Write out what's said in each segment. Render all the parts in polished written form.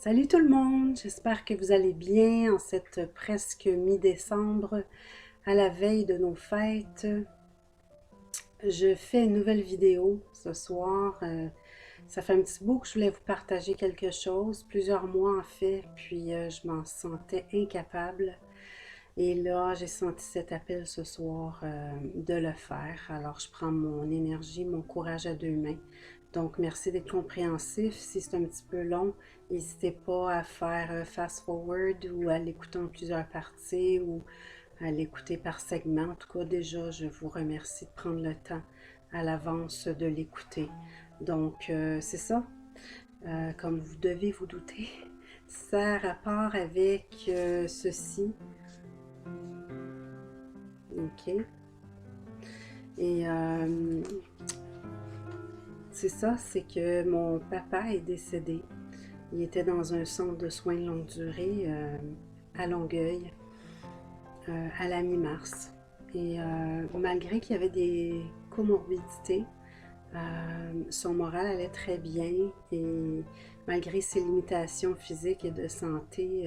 Salut tout le monde, j'espère que vous allez bien en cette presque mi-décembre, à la veille de nos fêtes. Je fais une nouvelle vidéo ce soir. Ça fait un petit bout que je voulais vous partager quelque chose, plusieurs mois en fait, puis je m'en sentais incapable. Et là, j'ai senti cet appel ce soir de le faire. Alors, je prends mon énergie, mon courage à deux mains. Donc, merci d'être compréhensif. Si c'est un petit peu long, n'hésitez pas à faire fast forward ou à l'écouter en plusieurs parties ou à l'écouter par segment. En tout cas, déjà, je vous remercie de prendre le temps à l'avance de l'écouter. Donc, c'est ça. Comme vous devez vous douter, ça a rapport avec ceci. OK. Et c'est ça, c'est que mon papa est décédé. Il était dans un centre de soins de longue durée à Longueuil à la mi-mars. Et malgré qu'il y avait des comorbidités, son moral allait très bien et malgré ses limitations physiques et de santé,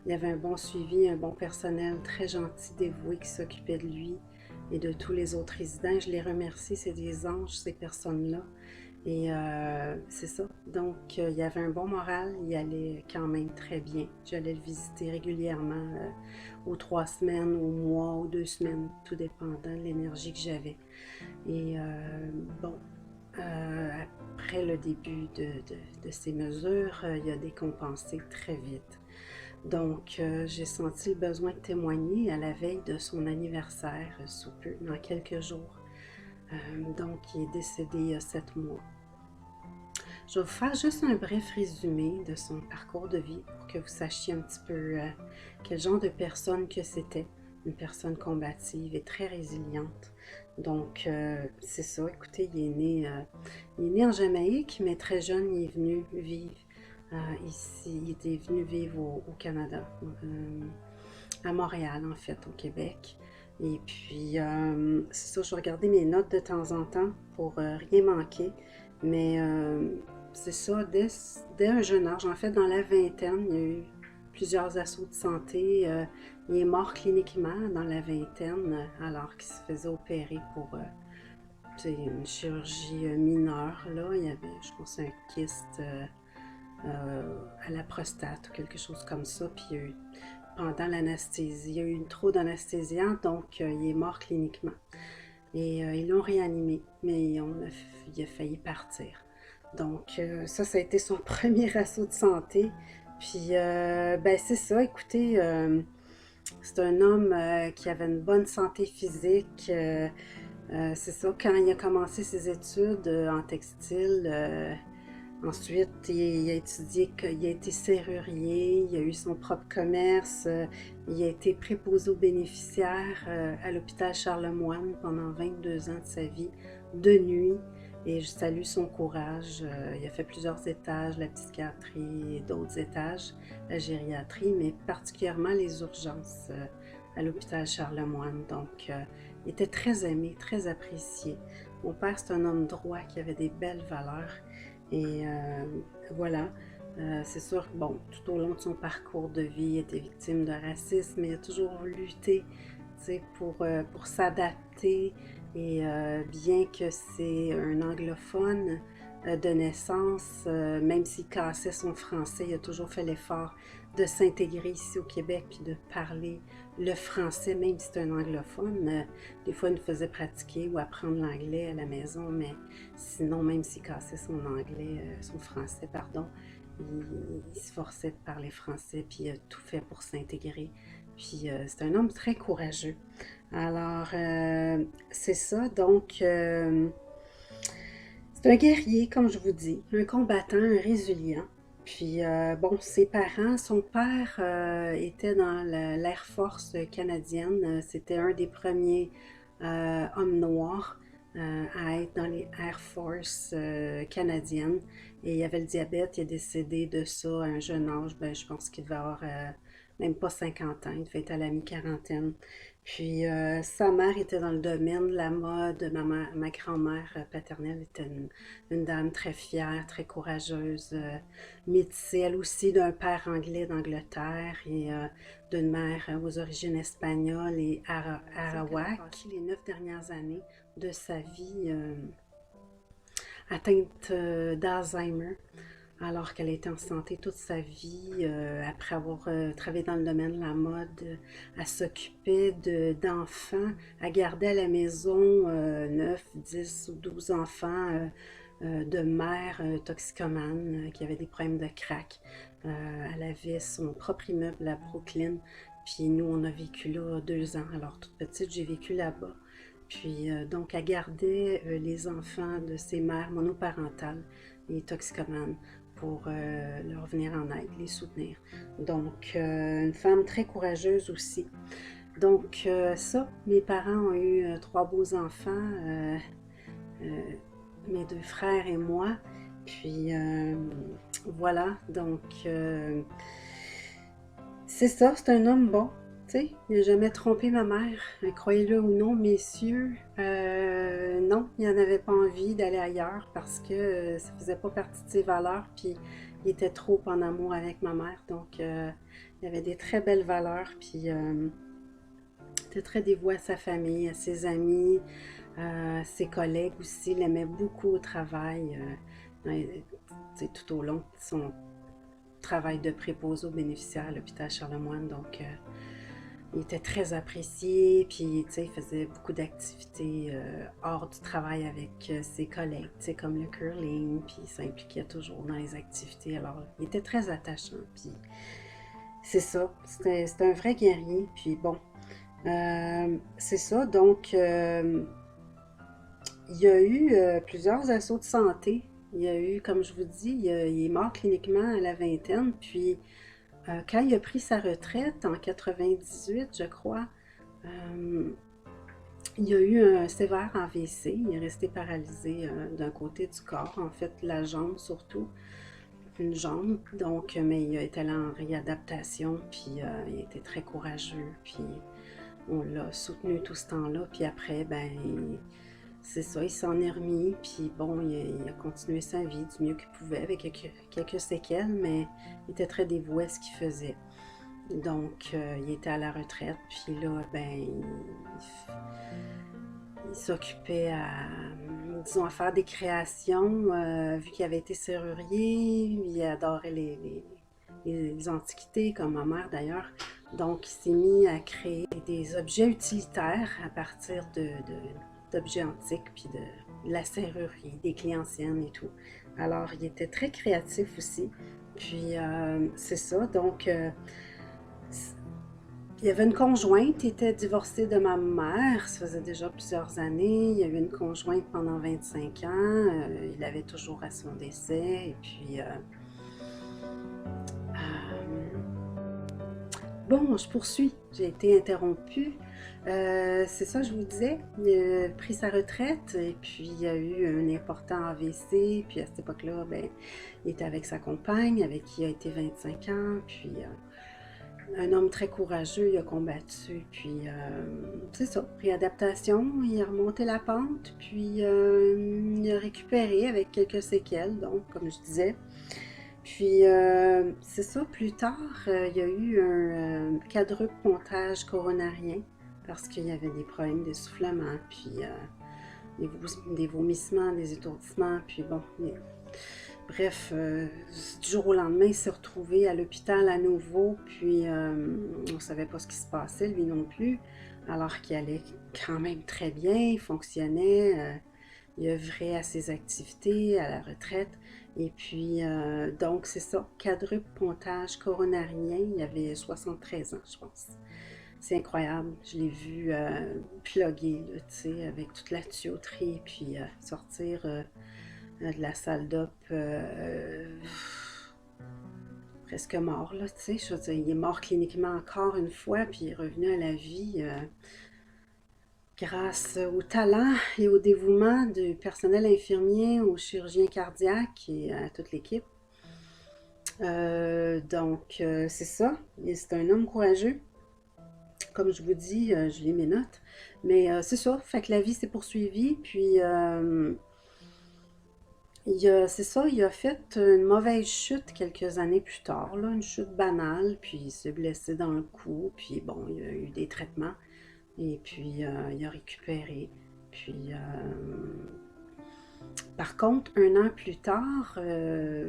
il y avait un bon suivi, un bon personnel très gentil, dévoué qui s'occupait de lui et de tous les autres résidents. Je les remercie, c'est des anges, ces personnes-là. Et c'est ça. Donc, il y avait un bon moral, il allait quand même très bien. J'allais le visiter régulièrement, aux 3 semaines, au mois, aux 2 semaines, tout dépendant de l'énergie que j'avais. Et bon, après le début de ces mesures, il a décompensé très vite. Donc, j'ai senti le besoin de témoigner à la veille de son anniversaire, sous peu, dans quelques jours. Donc, il est décédé il y a 7 mois. Je vais vous faire juste un bref résumé de son parcours de vie pour que vous sachiez un petit peu quel genre de personne que c'était. Une personne combative et très résiliente. Donc, c'est ça. Écoutez, il est né en Jamaïque, mais très jeune, il est venu vivre ici. Il était venu vivre au Canada, à Montréal, en fait, au Québec. Et puis, c'est ça, je regardais mes notes de temps en temps pour rien manquer. Mais c'est ça, dès un jeune âge, en fait, dans la vingtaine, il y a eu plusieurs assauts de santé. Il est mort cliniquement dans la vingtaine, alors qu'il se faisait opérer pour une chirurgie mineure. Là, il y avait, je pense, un kyste à la prostate ou quelque chose comme ça. Puis il y a eu, pendant l'anesthésie, il y a eu trop d'anesthésiants, donc il est mort cliniquement. Et ils l'ont réanimé, mais il a failli partir. Donc, ça a été son premier assaut de santé. Puis, ben, c'est ça, écoutez, c'est un homme qui avait une bonne santé physique. C'est ça, quand il a commencé ses études en textile, ensuite il a étudié, il a été serrurier, il a eu son propre commerce, il a été préposé aux bénéficiaires à l'hôpital Charlemagne pendant 22 ans de sa vie, de nuit. Et je salue son courage. Il a fait plusieurs étages, la psychiatrie et d'autres étages, la gériatrie, mais particulièrement les urgences à l'hôpital Charlemagne. Donc, il était très aimé, très apprécié. Mon père, c'est un homme droit qui avait des belles valeurs. Et voilà, c'est sûr que, bon, tout au long de son parcours de vie, il était victime de racisme, mais il a toujours lutté, pour s'adapter. Et bien que c'est un anglophone de naissance, même s'il cassait son français, il a toujours fait l'effort de s'intégrer ici au Québec puis de parler le français, même si c'est un anglophone. Des fois, il nous faisait pratiquer ou apprendre l'anglais à la maison, mais sinon, même s'il cassait son anglais, son français, pardon, il se forçait de parler français, puis il a tout fait pour s'intégrer. Puis c'est un homme très courageux. Alors, c'est ça. Donc, c'est un guerrier, comme je vous dis, un combattant, un résilient. Puis, bon, ses parents, son père était dans l'Air Force canadienne. C'était un des premiers hommes noirs à être dans les Air Force canadiennes. Et il avait le diabète, il est décédé de ça à un jeune âge. Ben, je pense qu'il devait avoir même pas 50 ans, il devait être à la mi-quarantaine. Puis sa mère était dans le domaine de la mode. Ma grand-mère paternelle était une dame très fière, très courageuse, métissée, elle aussi d'un père anglais d'Angleterre et d'une mère aux origines espagnoles et arawak. Les 9 dernières années de sa vie atteinte d'Alzheimer, alors qu'elle était en santé toute sa vie, après avoir travaillé dans le domaine de la mode, elle s'occupait d'enfants, elle gardait à la maison 9, 10 ou 12 enfants de mères toxicomanes qui avaient des problèmes de crack. Elle avait son propre immeuble à Brooklyn, puis nous, on a vécu là 2 ans. Alors, toute petite, j'ai vécu là-bas. Puis, donc, elle gardait les enfants de ses mères monoparentales et toxicomanes pour leur venir en aide, les soutenir. Donc, une femme très courageuse aussi. Donc, ça, mes parents ont eu 3 beaux enfants, euh, mes 2 frères et moi. Puis, voilà, donc, c'est ça, c'est un homme bon. Tu sais, il n'a jamais trompé ma mère. Croyez-le ou non, messieurs, non, il n'en avait pas envie d'aller ailleurs parce que ça faisait pas partie de ses valeurs. Puis il était trop en amour avec ma mère. Donc, il avait des très belles valeurs. Puis il était très dévoué à sa famille, à ses amis, à ses collègues aussi. Il aimait beaucoup au travail. Tout au long de son travail de préposé aux bénéficiaires à l'hôpital Charlemagne. Donc, il était très apprécié, puis il faisait beaucoup d'activités hors du travail avec ses collègues, comme le curling, puis il s'impliquait toujours dans les activités. Alors, il était très attachant, puis c'est ça, c'était un vrai guerrier, puis bon, c'est ça, donc il y a eu plusieurs assauts de santé. Il y a eu, comme je vous dis, il est mort cliniquement à la vingtaine, puis quand il a pris sa retraite en 98, je crois, euh, il y a eu un sévère AVC. Il est resté paralysé d'un côté du corps, en fait, la jambe surtout, une jambe. Donc, mais il a été allé en réadaptation, puis il était très courageux, puis on l'a soutenu tout ce temps-là. Puis après, ben, c'est ça, il s'en est remis, puis bon, il a continué sa vie du mieux qu'il pouvait avec quelques séquelles, mais il était très dévoué à ce qu'il faisait. Donc, il était à la retraite, puis là, ben, il s'occupait disons, à faire des créations, vu qu'il avait été serrurier, il adorait les antiquités, comme ma mère d'ailleurs. Donc, il s'est mis à créer des objets utilitaires à partir d'objets antiques, puis de la serrurerie, des clés anciennes et tout. Alors, il était très créatif aussi. Puis, c'est ça. Donc, il y avait une conjointe, il était divorcé de ma mère, ça faisait déjà plusieurs années. Il y avait une conjointe pendant 25 ans, il avait toujours à son décès. Et puis, bon, je poursuis, j'ai été interrompue. C'est ça, je vous disais, il a pris sa retraite et puis il y a eu un important AVC. Puis à cette époque-là, ben, il était avec sa compagne, avec qui il a été 25 ans. Puis un homme très courageux, il a combattu, puis c'est ça, réadaptation, il a remonté la pente, puis il a récupéré avec quelques séquelles, donc comme je disais. Puis c'est ça, plus tard, il y a eu un quadruple pontage coronarien parce qu'il y avait des problèmes d'essoufflement, puis des vomissements, des étourdissements, puis bon, bref, du jour au lendemain, il s'est retrouvé à l'hôpital à nouveau, puis on ne savait pas ce qui se passait, lui non plus, alors qu'il allait quand même très bien, il fonctionnait, il œuvrait à ses activités, à la retraite, et puis donc c'est ça, quadruple pontage coronarien, il avait 73 ans, je pense. C'est incroyable, je l'ai vu plugger, tu sais, avec toute la tuyauterie, puis sortir de la salle d'op presque mort, là, tu sais. Je veux dire, il est mort cliniquement encore une fois, puis il est revenu à la vie grâce au talent et au dévouement du personnel infirmier, aux chirurgiens cardiaques et à toute l'équipe. Donc, c'est ça. C'est un homme courageux. comme je vous dis, je lis mes notes. Mais c'est ça, fait que la vie s'est poursuivie. Puis, c'est ça, il a fait une mauvaise chute quelques années plus tard, là, une chute banale. Puis, il s'est blessé dans le cou. Puis, bon, il a eu des traitements. Et puis, il a récupéré. Puis, par contre, un an plus tard,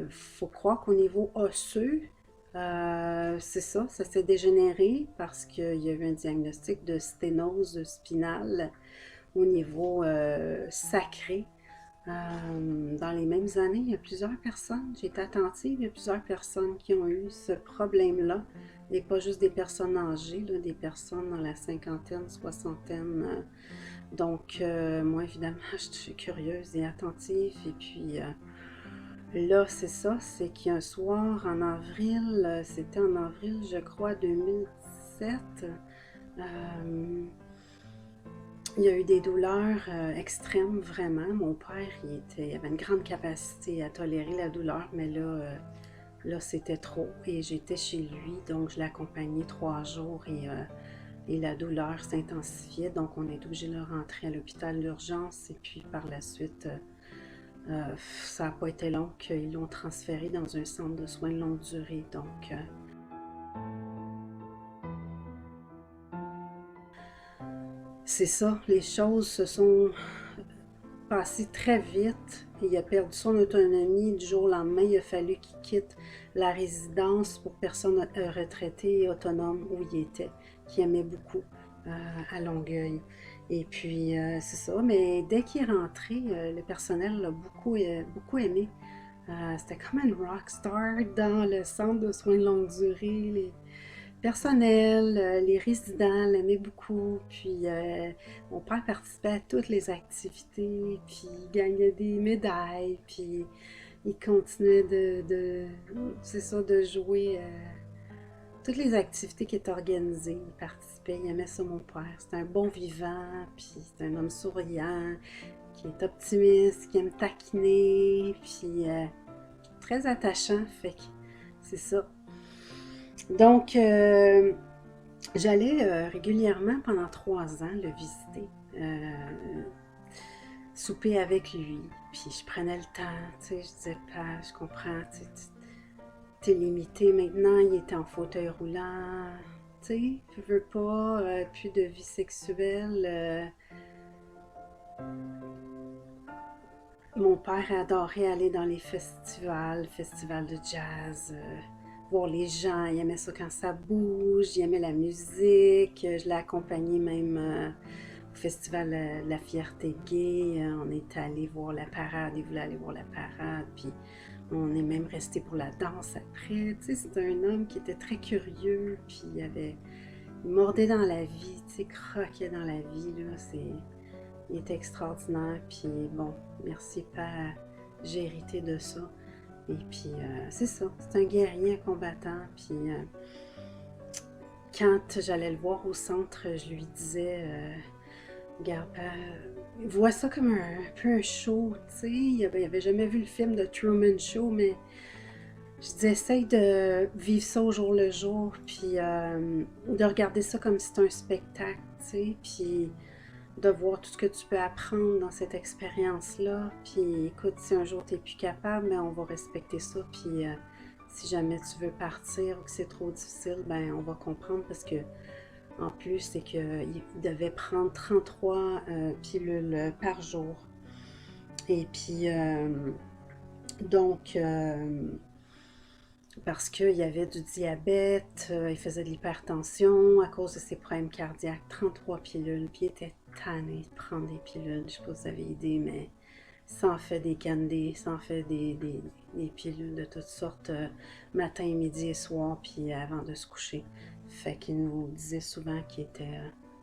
faut croire qu'au niveau osseux, c'est ça, ça s'est dégénéré parce qu'il y a eu un diagnostic de sténose spinale au niveau sacré. Dans les mêmes années, il y a plusieurs personnes, j'ai été attentive, il y a plusieurs personnes qui ont eu ce problème-là. Et pas juste des personnes âgées, là, des personnes dans la cinquantaine, soixantaine. Donc, moi, évidemment, je suis curieuse et attentive. Et puis, là, c'est ça, c'est qu'un soir, en avril, c'était en avril, je crois, 2017, euh, il y a eu des douleurs extrêmes, vraiment. Mon père, il avait une grande capacité à tolérer la douleur, mais là, là c'était trop. Et j'étais chez lui, donc je l'ai accompagné 3 jours et la douleur s'intensifiait. Donc, on est obligé de le rentrer à l'hôpital d'urgence. Et puis, par la suite, ça n'a pas été long qu'ils l'ont transféré dans un centre de soins de longue durée. Donc, c'est ça, les choses se sont passées très vite. Il a perdu son autonomie du jour au lendemain. Il a fallu qu'il quitte la résidence pour personnes retraitées et autonomes où il était, qu'il aimait beaucoup à Longueuil. Et puis, c'est ça. Mais dès qu'il est rentré, le personnel l'a beaucoup aimé. C'était comme une rockstar dans le centre de soins de longue durée. Les personnels, les résidents l'aimaient beaucoup. Puis mon père participait à toutes les activités, puis il gagnait des médailles, puis il continuait c'est ça, de jouer toutes les activités qui étaient organisées. Il participait, il aimait ça, mon père. C'est un bon vivant, puis c'est un homme souriant, qui est optimiste, qui aime taquiner, puis très attachant, fait que c'est ça. Donc, j'allais régulièrement pendant 3 ans le visiter, souper avec lui, puis je prenais le temps, tu sais, je disais, pas, je comprends, tu sais, t'es limité maintenant, il était en fauteuil roulant, tu sais, je veux pas, plus de vie sexuelle. Mon père adorait aller dans les festivals de jazz, voir les gens. Il aimait ça quand ça bouge, il aimait la musique. Je l'ai accompagné même au festival de la fierté gay. On est allé voir la parade, il voulait aller voir la parade. Puis on est même resté pour la danse après. Tu sais, c'était un homme qui était très curieux, puis il mordait dans la vie, tu sais, croquait dans la vie, là. Il était extraordinaire, puis bon, merci père, j'ai hérité de ça. Et puis, c'est ça, c'est un guerrier, un combattant, puis quand j'allais le voir au centre, je lui disais, regarde, vois ça comme un peu un show, tu sais, il avait jamais vu le film de Truman Show, mais je disais, essaye de vivre ça au jour le jour, puis de regarder ça comme si c'était un spectacle, tu sais, puis de voir tout ce que tu peux apprendre dans cette expérience-là. Puis écoute, si un jour tu n'es plus capable, ben, on va respecter ça. Puis si jamais tu veux partir ou que c'est trop difficile, ben on va comprendre parce que en plus, c'est qu'il devait prendre 33 pilules par jour. Et puis donc parce qu'il y avait du diabète, il faisait de l'hypertension à cause de ses problèmes cardiaques, 33 pilules, puis il était tanné de prendre des pilules, je ne sais pas si vous avez idée, mais ça en fait des candés, ça en fait des pilules de toutes sortes, matin, midi et soir, puis avant de se coucher. Fait qu'il nous disait souvent qu'il était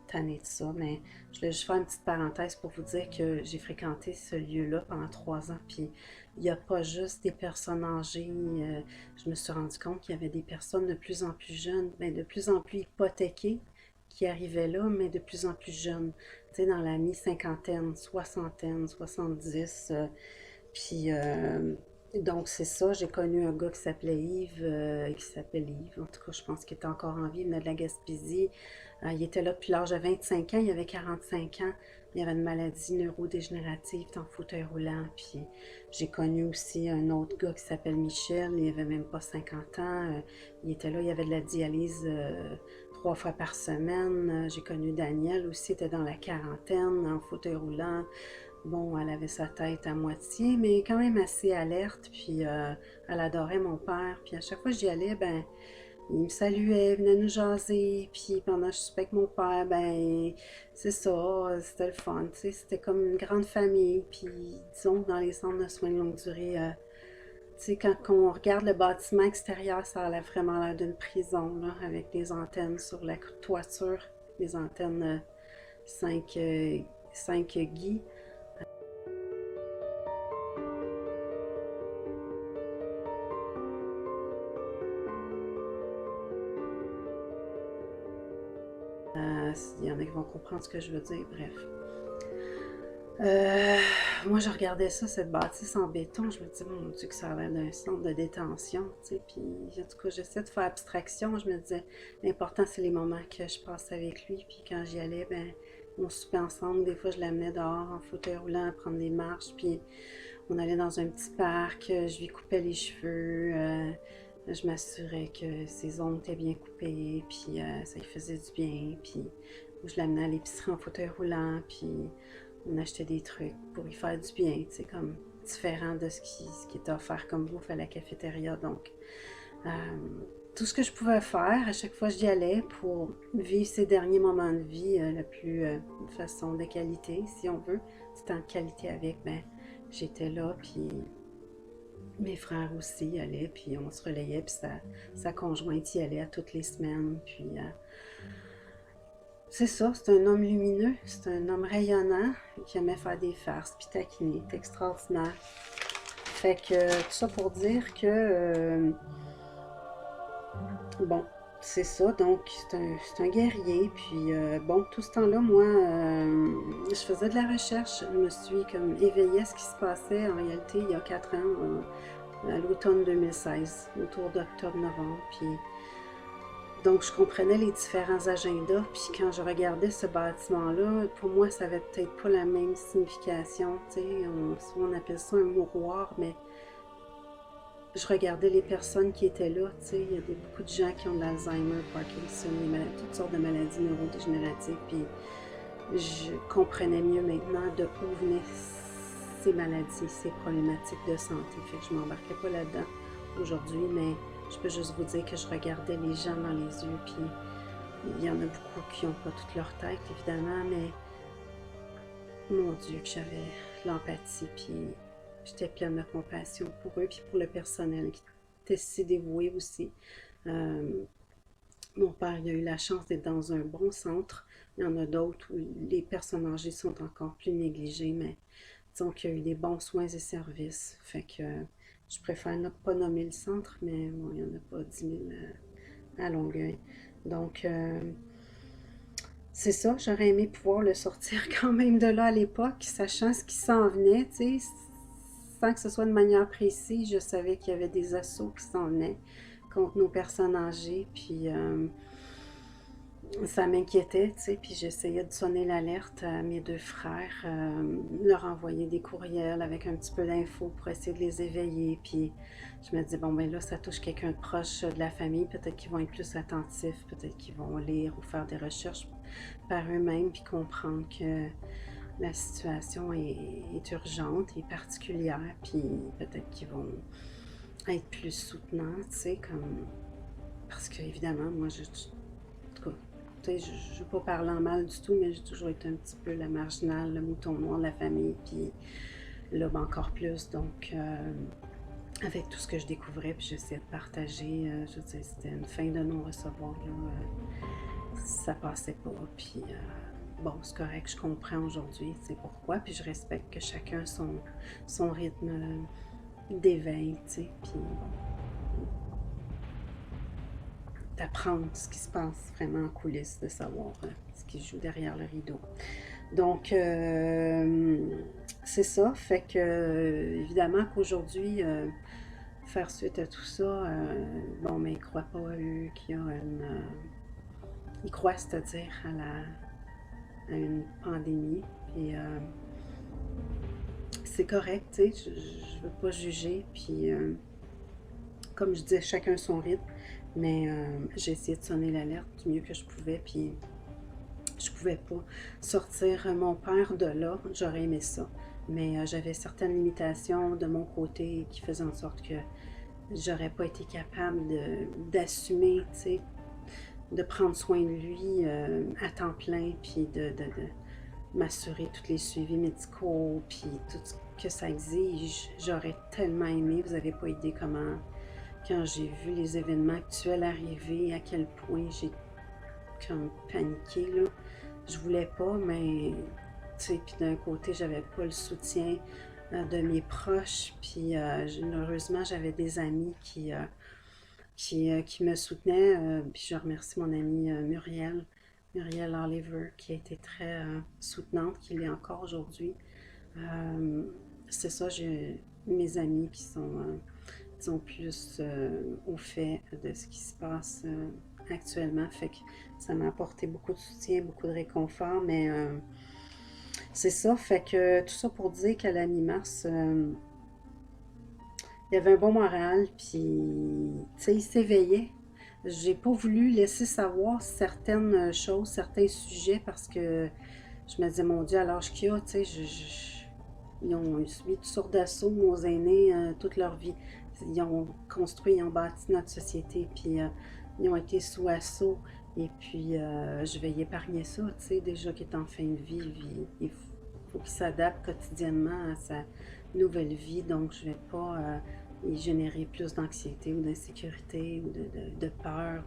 tanné de ça, mais je voulais juste faire une petite parenthèse pour vous dire que j'ai fréquenté ce lieu-là pendant 3 ans, puis il n'y a pas juste des personnes âgées. Je me suis rendu compte qu'il y avait des personnes de plus en plus jeunes, ben de plus en plus hypothéquées qui arrivaient là, mais de plus en plus jeunes. Tu sais, dans la mi-cinquantaine, soixantaine, 70. Puis Donc, c'est ça, j'ai connu un gars qui s'appelait Yves, en tout cas, je pense qu'il était encore en vie, il venait de la Gaspésie. Il était là depuis l'âge de 25 ans, il avait 45 ans, il avait une maladie neurodégénérative, il était en fauteuil roulant. Puis j'ai connu aussi un autre gars qui s'appelle Michel, il avait même pas 50 ans, il était là, il avait de la dialyse 3 fois par semaine. J'ai connu Daniel aussi, il était dans la quarantaine, en fauteuil roulant. Bon, elle avait sa tête à moitié, mais quand même assez alerte, puis elle adorait mon père, puis à chaque fois que j'y allais, ben, il me saluait, il venait nous jaser, puis pendant que je soupais avec mon père, ben, c'est ça, c'était le fun, tu sais, c'était comme une grande famille, puis disons que dans les centres de soins de longue durée, tu sais, quand on regarde le bâtiment extérieur, ça a vraiment l'air d'une prison, là, avec des antennes sur la toiture, des antennes 5, 5 Guy. Il y en a qui vont comprendre ce que je veux dire, bref. Euh, Moi, je regardais ça, cette bâtisse en béton, je me disais, mon Dieu, que ça a l'air d'un centre de détention, tu sais, puis en tout cas, j'essaie de faire abstraction, je me disais, l'important, c'est les moments que je passe avec lui, puis quand j'y allais, ben, on soupait ensemble, des fois, je l'amenais dehors en fauteuil roulant à prendre des marches, puis on allait dans un petit parc, je lui coupais les cheveux, je m'assurais que ses ongles étaient bien coupés, puis ça lui faisait du bien, puis je l'amenais à l'épicerie en fauteuil roulant, puis on achetait des trucs pour lui faire du bien, tu sais, comme différent de ce qui était offert comme bouffe à la cafétéria. Donc, euh, tout ce que je pouvais faire, à chaque fois j'y allais pour vivre ces derniers moments de vie de façon de qualité, si on veut. C'était en qualité avec, ben, j'étais là, puis mes frères aussi y allaient, puis on se relayait, puis sa conjointe y allait à toutes les semaines, puis c'est ça, c'est un homme lumineux, c'est un homme rayonnant qui aimait faire des farces puis taquiner, c'est extraordinaire. Fait que tout ça pour dire que bon, c'est ça, donc c'est un guerrier. Puis bon, tout ce temps-là, moi, je faisais de la recherche, je me suis comme éveillée à ce qui se passait en réalité il y a 4 ans, à l'automne 2016, autour d'octobre-novembre. Puis donc, je comprenais les différents agendas, puis quand je regardais ce bâtiment-là, pour moi, ça avait peut-être pas la même signification, tu sais, souvent on appelle ça un mouroir, mais je regardais les personnes qui étaient là, tu sais, il y a beaucoup de gens qui ont de l'Alzheimer, Parkinson, toutes sortes de maladies neurodégénératives, puis je comprenais mieux maintenant de où venaient ces maladies, ces problématiques de santé, fait que je m'embarquais pas là-dedans aujourd'hui, mais je peux juste vous dire que je regardais les gens dans les yeux, puis il y en a beaucoup qui n'ont pas toute leur tête, évidemment, mais mon Dieu, que j'avais l'empathie, puis j'étais pleine de compassion pour eux, puis pour le personnel qui était si dévoué aussi. Euh, Mon père, il a eu la chance d'être dans un bon centre. Il y en a d'autres où les personnes âgées sont encore plus négligées, mais disons qu'il y a eu des bons soins et services. Fait que je préfère ne pas nommer le centre, mais bon, il n'y en a pas 10 000 à Longueuil. Donc, c'est ça, j'aurais aimé pouvoir le sortir quand même de là à l'époque, sachant ce qui s'en venait, tu sais, sans que ce soit de manière précise, je savais qu'il y avait des assauts qui s'en venaient contre nos personnes âgées, puis ça m'inquiétait, tu sais, puis j'essayais de sonner l'alerte à mes 2 frères, leur envoyer des courriels avec un petit peu d'infos pour essayer de les éveiller, puis je me dis, bon, ben là, ça touche quelqu'un de proche de la famille, peut-être qu'ils vont être plus attentifs, peut-être qu'ils vont lire ou faire des recherches par eux-mêmes, puis comprendre que la situation est urgente et particulière, puis peut-être qu'ils vont être plus soutenants, tu sais, comme... Parce que, évidemment, moi, en tout cas, tu sais, je ne veux pas parler en mal du tout, mais j'ai toujours été un petit peu la marginale, le mouton noir de la famille, puis là, ben, encore plus, donc... avec tout ce que je découvrais, puis j'essayais de partager, je veux dire, c'était une fin de non-recevoir, là, ça passait pas, puis bon, c'est correct, je comprends aujourd'hui, c'est pourquoi, puis je respecte que chacun son rythme d'éveil, tu sais, puis d'apprendre ce qui se passe vraiment en coulisses, de savoir ce qui se joue derrière le rideau. Donc, c'est ça, fait que, évidemment qu'aujourd'hui, faire suite à tout ça, bon, mais ils croient pas, eux, qu'il y a une... ils croient, c'est-à-dire, à une pandémie. Puis c'est correct, tu sais, je veux pas juger. Puis comme je disais, chacun son rythme. Mais j'ai essayé de sonner l'alerte du mieux que je pouvais. Puis je pouvais pas sortir mon père de là. J'aurais aimé ça. Mais j'avais certaines limitations de mon côté qui faisaient en sorte que j'aurais pas été capable d'assumer, tu sais, de prendre soin de lui à temps plein, puis de m'assurer tous les suivis médicaux, puis tout ce que ça exige. J'aurais tellement aimé, vous n'avez pas idée comment, quand j'ai vu les événements actuels arriver, à quel point j'ai comme paniqué, là. Je voulais pas, mais, tu sais, puis d'un côté, j'avais pas le soutien de mes proches, puis heureusement, j'avais des amis qui me soutenaient, puis je remercie mon amie Muriel Oliver, qui a été très soutenante, qui l'est encore aujourd'hui. Euh, c'est ça, j'ai mes amis qui sont, disons, plus au fait de ce qui se passe actuellement, fait que ça m'a apporté beaucoup de soutien, beaucoup de réconfort, mais c'est ça, fait que tout ça pour dire qu'à la mi-mars, il y avait un bon moral, puis, tu sais, il s'éveillait. J'ai pas voulu laisser savoir certaines choses, certains sujets, parce que je me disais, mon Dieu, à l'âge qu'il a, tu sais, ils ont subi toutes sortes d'assauts, nos aînés, toute leur vie. Ils ont construit, ils ont bâti notre société, puis ils ont été sous assaut. Et puis, je vais y épargner ça, tu sais, déjà qu'il est en fin de vie, il faut qu'il s'adapte quotidiennement à sa nouvelle vie, donc je vais pas y générer plus d'anxiété ou d'insécurité ou de peur.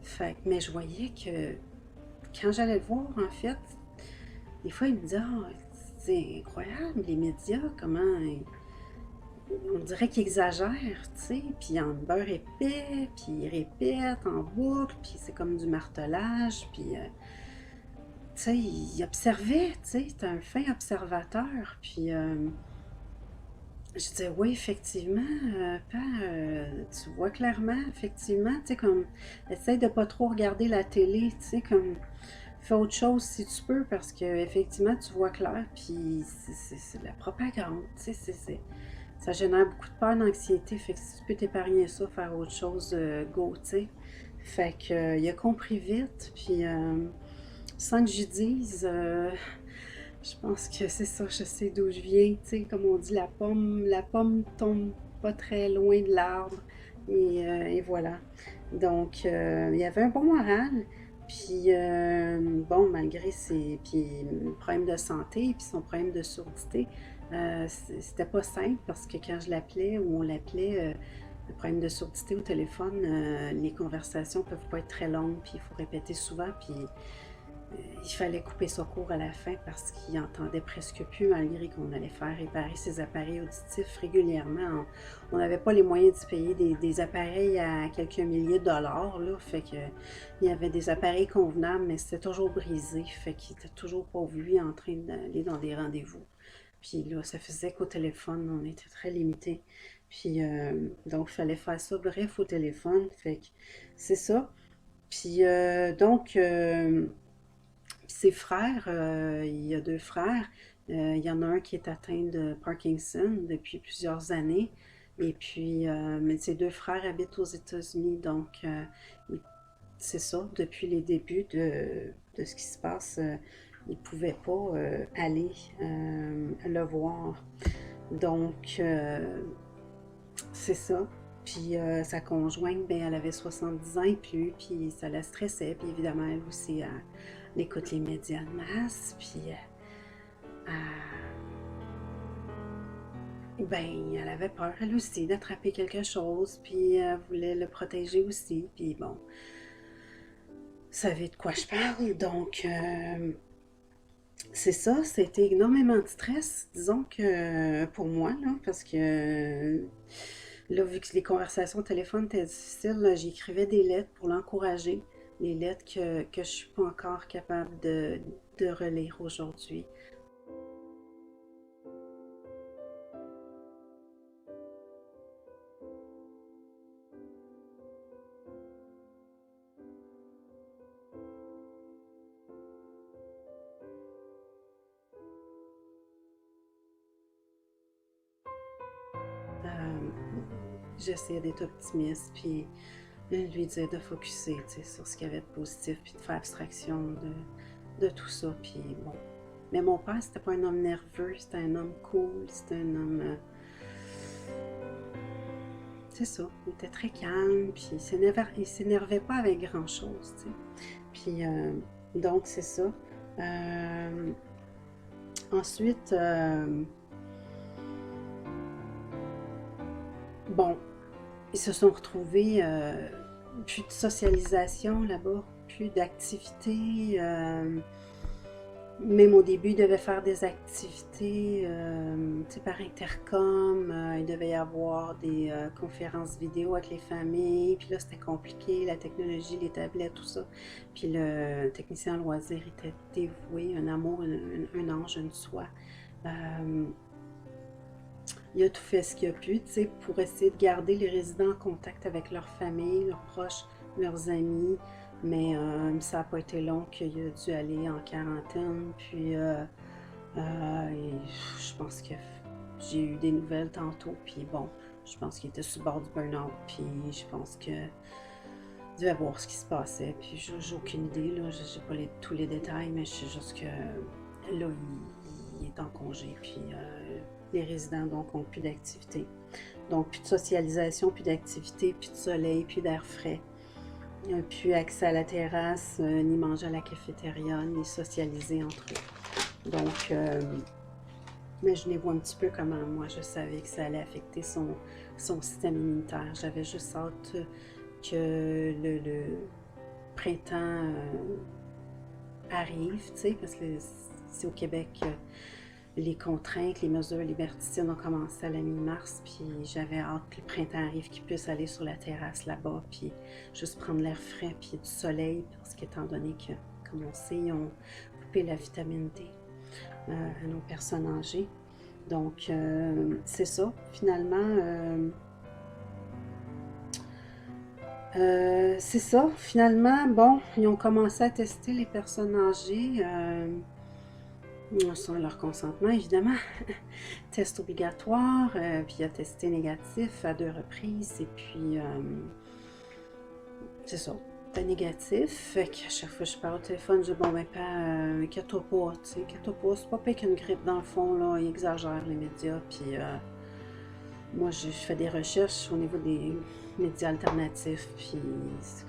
Fait, mais je voyais que quand j'allais le voir, en fait, des fois, il me disait, ah, c'est incroyable, les médias, comment on dirait qu'ils exagèrent, tu sais, puis en beurre épais, puis ils répètent en boucle, puis c'est comme du martelage, puis tu sais, il observait, tu sais, c'était un fin observateur, puis je disais, oui, effectivement, tu vois clairement, effectivement, tu sais, comme, essaye de pas trop regarder la télé, tu sais, comme, fais autre chose si tu peux, parce que effectivement, tu vois clair, puis c'est de la propagande, tu sais, ça génère beaucoup de peur, d'anxiété, fait que si tu peux t'épargner ça, faire autre chose, go, tu sais. Fait que, il a compris vite, puis sans que j'y dise, je pense que c'est ça, je sais d'où je viens, tu sais, comme on dit, la pomme tombe pas très loin de l'arbre, et voilà. Donc, il y avait un bon moral, puis bon, malgré ses problèmes de santé, puis son problème de surdité, c'était pas simple, parce que quand je l'appelais, ou on l'appelait, le problème de surdité au téléphone, les conversations peuvent pas être très longues, puis il faut répéter souvent, puis il fallait couper ça court à la fin parce qu'il entendait presque plus, malgré qu'on allait faire réparer ses appareils auditifs régulièrement. On n'avait pas les moyens de se payer des appareils à quelques milliers de dollars, là, fait que il y avait des appareils convenables, mais c'était toujours brisé, fait qu'il était toujours pauvre lui en train d'aller dans des rendez-vous. Puis là, ça faisait qu'au téléphone, on était très limité. Puis donc, il fallait faire ça bref au téléphone, fait que c'est ça. Puis donc, ses frères, il y a deux frères. Il y en a un qui est atteint de Parkinson depuis plusieurs années. Et puis, mais ses deux frères habitent aux États-Unis, donc c'est ça, depuis les débuts de ce qui se passe, ils ne pouvaient pas aller le voir. Donc, c'est ça. Puis sa conjointe, ben, elle avait 70 ans et plus, puis ça la stressait. Puis évidemment, elle aussi, elle écoute les médias de masse, puis ben, elle avait peur, elle aussi, d'attraper quelque chose, puis elle voulait le protéger aussi. Puis bon, vous savez de quoi je parle, donc c'est ça, c'était énormément de stress, disons que pour moi, là, parce que là, vu que les conversations au téléphone étaient difficiles, là, j'écrivais des lettres pour l'encourager, des lettres que je suis pas encore capable de relire aujourd'hui. J'essayais d'être optimiste, puis lui dire de focusser sur ce qu'il y avait de positif, puis de faire abstraction de tout ça. Puis bon. Mais mon père, c'était pas un homme nerveux, c'était un homme cool, c'était un homme. C'est ça, il était très calme, puis il s'énervait pas avec grand-chose, tu sais. Puis donc, c'est ça. Ensuite, bon, ils se sont retrouvés, plus de socialisation là-bas, plus d'activités. Même au début, ils devaient faire des activités par intercom. Il devait y avoir des conférences vidéo avec les familles. Puis là, c'était compliqué, la technologie, les tablettes, tout ça. Puis le technicien en loisir était dévoué, un amour, un ange, une soie. Il a tout fait ce qu'il a pu, pour essayer de garder les résidents en contact avec leur famille, leurs proches, leurs amis. Mais ça n'a pas été long qu'il a dû aller en quarantaine. Puis je pense que j'ai eu des nouvelles tantôt. Puis bon, je pense qu'il était sur le bord du burn-out. Puis je pense que devait voir ce qui se passait. Puis j'ai aucune idée, là. Je n'ai pas tous les détails, mais je sais juste que là, il est en congé. Puis les résidents, donc, n'ont plus d'activité. Donc, plus de socialisation, plus d'activité, plus de soleil, plus d'air frais. Plus accès à la terrasse, ni manger à la cafétéria, ni socialiser entre eux. Donc, imaginez-vous un petit peu comment moi je savais que ça allait affecter son système immunitaire. J'avais juste hâte que le printemps arrive, tu sais, parce que c'est au Québec, les contraintes, les mesures liberticides ont commencé à la mi-mars, puis j'avais hâte que le printemps arrive, qu'ils puissent aller sur la terrasse là-bas, puis juste prendre l'air frais, puis du soleil, parce qu'étant donné que, comme on sait, ils ont coupé la vitamine D à nos personnes âgées. Donc, c'est ça, finalement. C'est ça, finalement, bon, ils ont commencé à tester les personnes âgées sans leur consentement, évidemment. Test obligatoire, puis il a testé négatif à 2 reprises, et puis c'est ça, c'était négatif. Fait qu'à chaque fois que je parle au téléphone, je dis bon, ben, pas, inquiète-toi pas, tu sais, inquiète-toi pas, c'est pas pire qu'une grippe dans le fond, là, ils exagèrent les médias, puis moi, je fais des recherches au niveau des médias alternatifs, puis c'est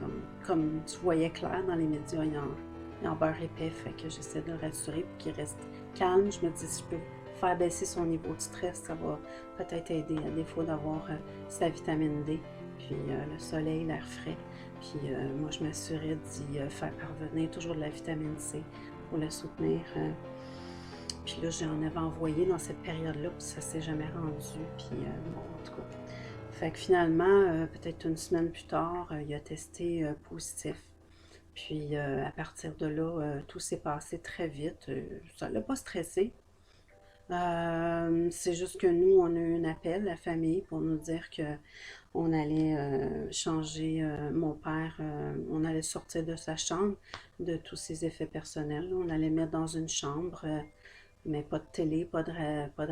comme tu voyais clair dans les médias, il en beurre épais, fait que j'essaie de le rassurer pour qu'il reste calme. Je me dis, si je peux faire baisser son niveau de stress, ça va peut-être aider, à défaut d'avoir sa vitamine D, puis le soleil, l'air frais. Puis moi, je m'assurais d'y faire parvenir toujours de la vitamine C pour le soutenir. Puis là, j'en avais envoyé dans cette période-là, puis ça s'est jamais rendu. Puis bon, en tout cas. Fait que finalement, peut-être une semaine plus tard, il a testé positif. Puis à partir de là, tout s'est passé très vite. Ça ne l'a pas stressé. C'est juste que nous, on a eu un appel, la famille, pour nous dire que on allait changer mon père, on allait sortir de sa chambre, de tous ses effets personnels. On allait mettre dans une chambre, mais pas de télé, pas de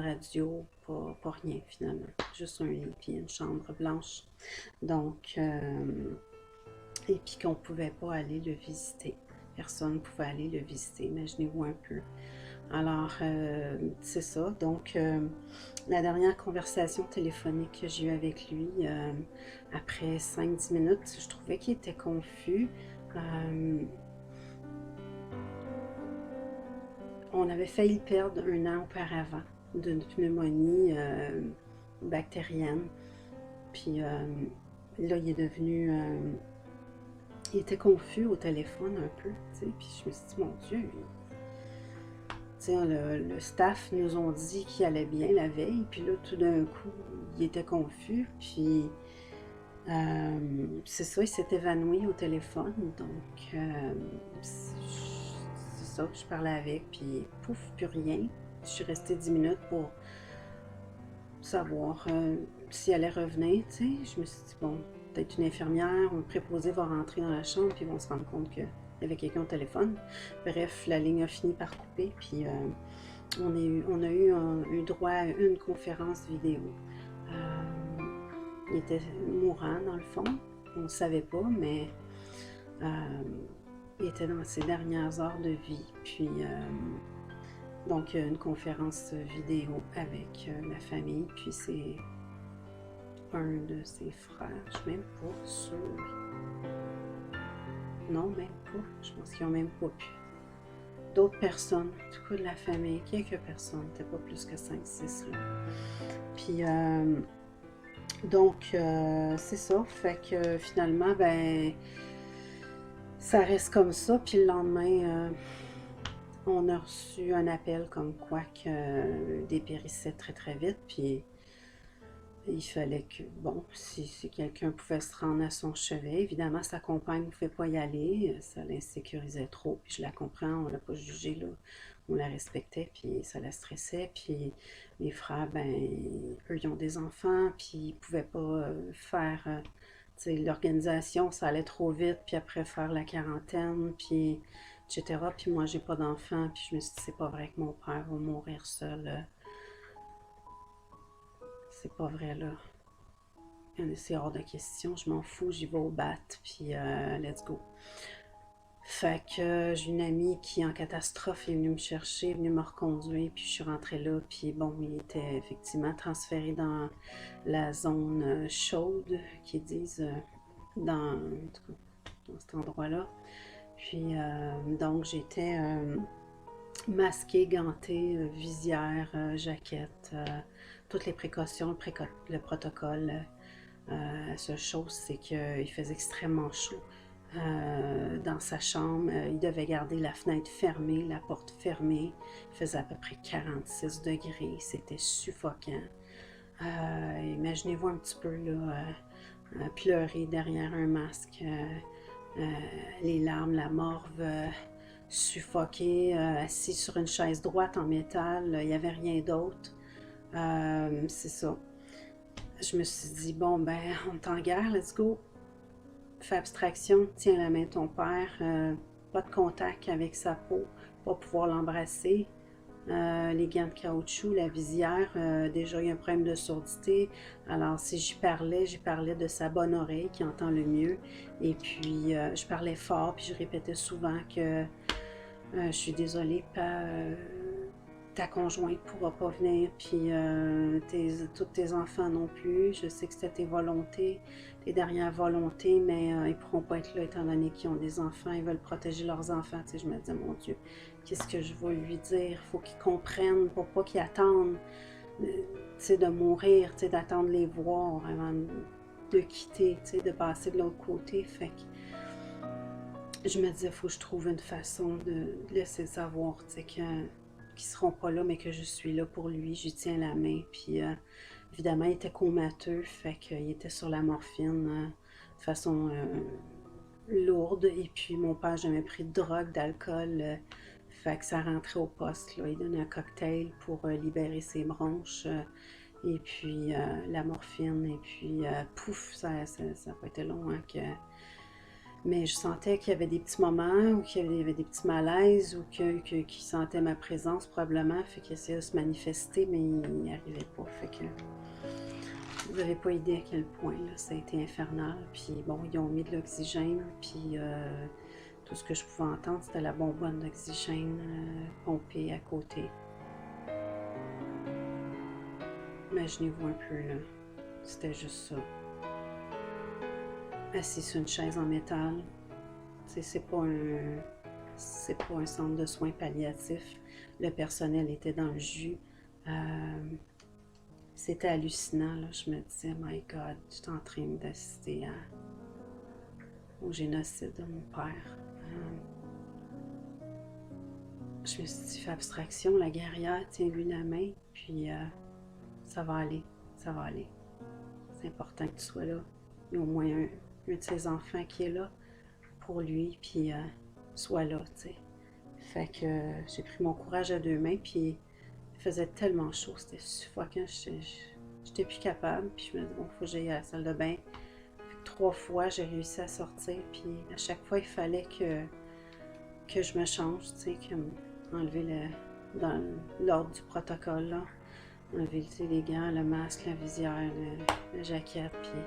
radio, pas rien finalement. Juste un lit, puis une chambre blanche. Donc, et puis qu'on ne pouvait pas aller le visiter. Personne ne pouvait aller le visiter, imaginez-vous un peu. Alors, c'est ça. Donc, la dernière conversation téléphonique que j'ai eue avec lui, après 5-10 minutes, je trouvais qu'il était confus. On avait failli perdre 1 an auparavant d'une pneumonie bactérienne. Puis là, il est devenu... il était confus au téléphone un peu, tu sais. Puis je me suis dit, mon Dieu, le staff nous ont dit qu'il allait bien la veille. Puis là, tout d'un coup, il était confus. Puis c'est ça, il s'est évanoui au téléphone. Donc, c'est ça, je parlais avec, puis pouf, plus rien. Je suis restée 10 minutes pour savoir s'il allait revenir, tu sais. Je me suis dit, bon, peut-être une infirmière ou un préposé va rentrer dans la chambre, puis ils vont se rendre compte qu'il y avait quelqu'un au téléphone. Bref, la ligne a fini par couper, puis on a eu droit à une conférence vidéo. Il était mourant, dans le fond. On ne savait pas, mais il était dans ses dernières heures de vie. Puis, donc, il y a une conférence vidéo avec la famille. Puis, c'est un de ses frères. Je ne suis même pas sûre. Non, même pas. Je pense qu'ils n'ont même pas pu. D'autres personnes, du coup de la famille, quelques personnes, c'était pas plus que 5-6 là. Puis donc c'est ça, fait que finalement ben ça reste comme ça, puis le lendemain on a reçu un appel comme quoi que dépérissait très très vite, puis il fallait que, bon, si quelqu'un pouvait se rendre à son chevet, évidemment, sa compagne ne pouvait pas y aller, ça l'insécurisait trop, puis je la comprends, on l'a pas jugée, là, on la respectait, puis ça la stressait, puis mes frères, ben, eux, ils ont des enfants, puis ils pouvaient pas faire, tu sais, l'organisation, ça allait trop vite, puis après faire la quarantaine, puis etc., puis moi, j'ai pas d'enfants, puis je me suis dit, c'est pas vrai que mon père va mourir seul, c'est pas vrai, là. C'est hors de question, je m'en fous, j'y vais au bat, puis let's go. Fait que j'ai une amie qui, en catastrophe, est venue me chercher, est venue me reconduire, puis je suis rentrée là, puis bon, il était effectivement transféré dans la zone chaude, qu'ils disent, dans, en tout cas, dans cet endroit-là. Puis donc j'étais masquée, gantée, visière, jaquette, toutes les précautions, le protocole. La seule chose, c'est qu'il faisait extrêmement chaud dans sa chambre. Il devait garder la fenêtre fermée, la porte fermée. Il faisait à peu près 46 degrés. C'était suffocant. Imaginez-vous un petit peu là, pleurer derrière un masque, les larmes, la morve, suffoqué, assis sur une chaise droite en métal. Il n'y avait rien d'autre. C'est ça. Je me suis dit, bon, ben, on est en guerre, let's go. Fais abstraction, tiens la main de ton père, pas de contact avec sa peau, pas pouvoir l'embrasser. Les gants de caoutchouc, la visière, déjà il y a un problème de surdité. Alors si j'y parlais de sa bonne oreille qui entend le mieux. Et puis je parlais fort, puis je répétais souvent que je suis désolée, pas ta conjointe ne pourra pas venir, puis tous tes enfants non plus. Je sais que c'était tes volontés, tes dernières volontés, mais ils ne pourront pas être là étant donné qu'ils ont des enfants, ils veulent protéger leurs enfants. Tu sais, je me disais, mon Dieu, qu'est-ce que je vais lui dire? Il faut qu'ils comprennent pour pas qu'ils attendent tu sais, de mourir, tu sais, d'attendre les voir avant de quitter, tu sais, de passer de l'autre côté. Fait que je me disais, il faut que je trouve une façon de laisser savoir, tu sais, qu'ils seront pas là, mais que je suis là pour lui, je lui tiens la main, puis évidemment, il était comateux, fait qu'il était sur la morphine de façon lourde, et puis mon père n'a jamais pris de drogue, d'alcool, fait que ça rentrait au poste, là, il donnait un cocktail pour libérer ses bronches, et puis la morphine, et puis pouf, ça n'a pas été long, hein, mais je sentais qu'il y avait des petits moments où qu'il y avait des petits malaises ou qu'il sentait ma présence probablement, fait qu'il essayait de se manifester, mais il n'y arrivait pas. Fait que vous n'avez pas idée à quel point là, ça a été infernal. Puis bon, ils ont mis de l'oxygène, puis tout ce que je pouvais entendre, c'était la bonbonne d'oxygène pompée à côté. Imaginez-vous un peu là, c'était juste ça. Assis sur une chaise en métal. C'est pas un centre de soins palliatifs. Le personnel était dans le jus. C'était hallucinant. Là. Je me disais, my God, je suis en train d'assister au génocide de mon père. Je me suis dit, fais abstraction, la guerrière, tiens-lui la main, puis ça va aller, ça va aller. C'est important que tu sois là. Il y a au moins un de ses enfants qui est là pour lui, puis soit là, tu sais. Fait que j'ai pris mon courage à deux mains, puis il faisait tellement chaud, c'était suffocant, j'étais plus capable, puis je me dis, bon, faut que j'aille à la salle de bain. Fait que 3 fois, j'ai réussi à sortir, puis à chaque fois, il fallait que je me change, tu sais, enlever dans l'ordre du protocole, là. enlever les gants, le masque, la visière, la jaquette, puis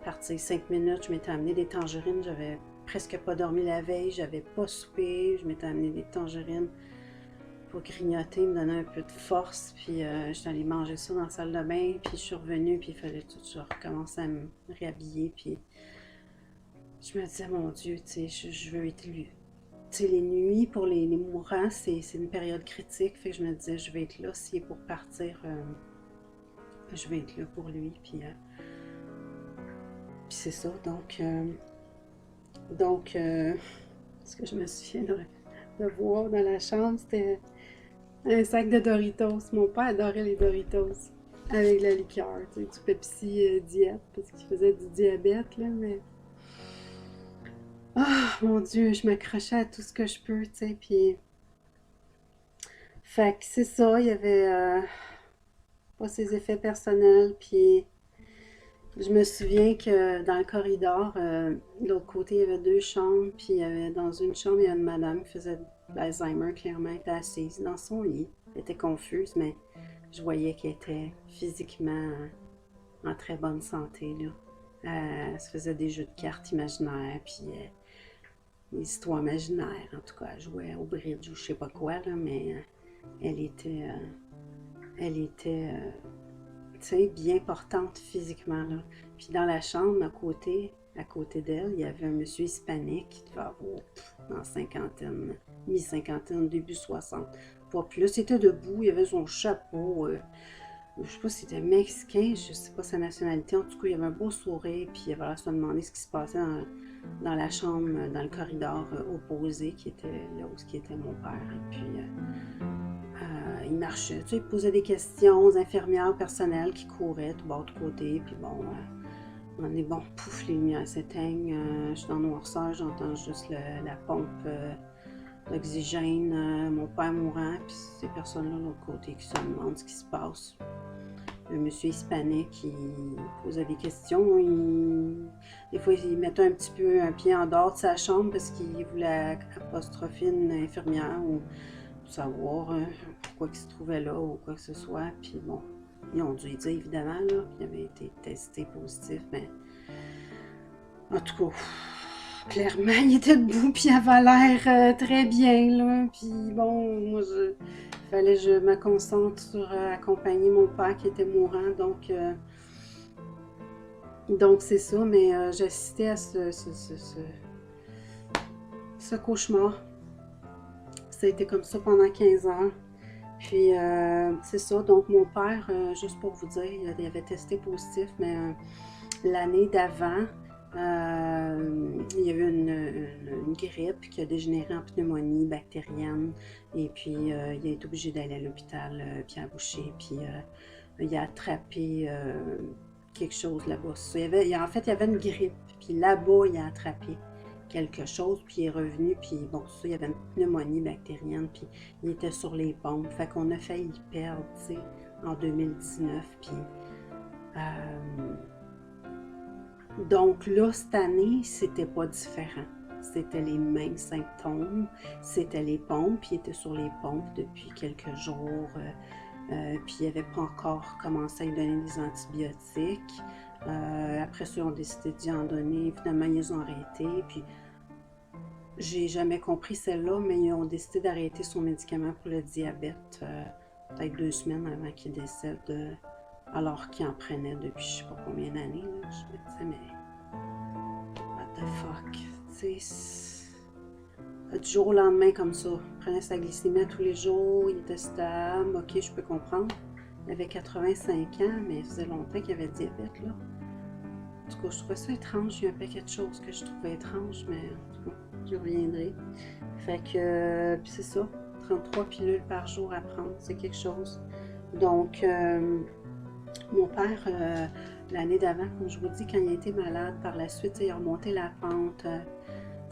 partir 5 minutes. Je m'étais amené des tangerines, j'avais presque pas dormi la veille, j'avais pas soupé, je m'étais amené des tangerines pour grignoter, me donner un peu de force, puis j'étais allée manger ça dans la salle de bain, puis je suis revenue, puis il fallait tout, je recommencer à me réhabiller, puis je me disais, mon Dieu, tu sais, je veux être lui. Tu sais, les nuits pour les mourants, c'est une période critique, fait que je me disais, je vais être là, s'il est pour partir, je vais être là pour lui, puis c'est ça, ce que je me souviens de voir dans la chambre, c'était un sac de Doritos. Mon père adorait les Doritos avec la liqueur, tu sais, du Pepsi diète, parce qu'il faisait du diabète, là, mais... Ah, mon Dieu, je m'accrochais à tout ce que je peux, tu sais, puis... Fait que c'est ça, il y avait pas ses effets personnels, puis je me souviens que dans le corridor, de l'autre côté, il y avait deux chambres, puis il y avait, dans une chambre, il y a une madame qui faisait de l'Alzheimer, clairement, elle était assise dans son lit. Elle était confuse, mais je voyais qu'elle était physiquement en très bonne santé, là. Elle se faisait des jeux de cartes imaginaires, puis des histoires imaginaires, en tout cas, elle jouait au bridge ou je sais pas quoi, là, mais elle était, tu sais, bien portante physiquement, là. Puis dans la chambre, à côté d'elle, il y avait un monsieur hispanique qui devait avoir dans cinquantaine, mi-cinquantaine, début 60. Pas plus. Il était debout, il avait son chapeau. Je sais pas si c'était mexicain, je sais pas sa nationalité. En tout cas, il avait un beau sourire, puis il avait l'air de se demander ce qui se passait dans la chambre, dans le corridor opposé, qui était là où qui était mon père. Et puis, il marchait, tu sais, il posait des questions aux infirmières, au personnel qui couraient de bord de côté, puis bon, on est bon, pouf, les lumières s'éteignent, je suis dans le noirceur, j'entends juste la pompe d'oxygène, mon père mourant, puis ces personnes-là de l'autre côté qui se demandent ce qui se passe. Le monsieur hispanique, il posait des questions, des fois il mettait un petit peu un pied en dehors de sa chambre parce qu'il voulait apostropher une infirmière ou savoir pourquoi il se trouvait là ou quoi que ce soit. Puis bon, ils ont dû lui dire évidemment là, qu'il avait été testé positif, mais en tout cas, clairement, il était debout, puis il avait l'air très bien, là. Puis bon, moi, fallait que je me concentre sur accompagner mon père qui était mourant, donc c'est ça, mais j'assistais à ce cauchemar. Ça a été comme ça pendant 15 heures. Puis, c'est ça. Donc, mon père, juste pour vous dire, il avait testé positif, mais l'année d'avant, il y a eu une grippe qui a dégénéré en pneumonie bactérienne. Et puis, il a été obligé d'aller à l'hôpital Pierre Boucher. Puis, il a attrapé quelque chose là-bas. En fait, il y avait une grippe. Puis là-bas, il a attrapé quelque chose, puis il est revenu, puis bon, ça, il y avait une pneumonie bactérienne, puis il était sur les pompes. Fait qu'on a failli le perdre, tu sais, en 2019. Puis, donc là, cette année, c'était pas différent. C'était les mêmes symptômes, c'était les pompes, il était sur les pompes depuis quelques jours, puis il n'avait pas encore commencé à lui donner des antibiotiques. Après ça, ils ont décidé d'y en donner. Finalement, ils les ont arrêtés. Puis, j'ai jamais compris celle-là, mais ils ont décidé d'arrêter son médicament pour le diabète peut-être 2 semaines avant qu'il décède, alors qu'il en prenait depuis je sais pas combien d'années. Là. Je me disais, mais what the fuck? Tu sais, du jour au lendemain comme ça. Il prenait sa glycémie tous les jours, il était stable, ok, je peux comprendre. Il avait 85 ans, mais il faisait longtemps qu'il avait diabète, là. En tout cas, je trouvais ça étrange. Il y a un paquet de choses que je trouvais étranges, mais en tout cas, j'y reviendrai. Fait que, puis c'est ça, 33 pilules par jour à prendre, c'est quelque chose. Donc, mon père, l'année d'avant, comme je vous dis, quand il a été malade, par la suite, il a remonté la pente.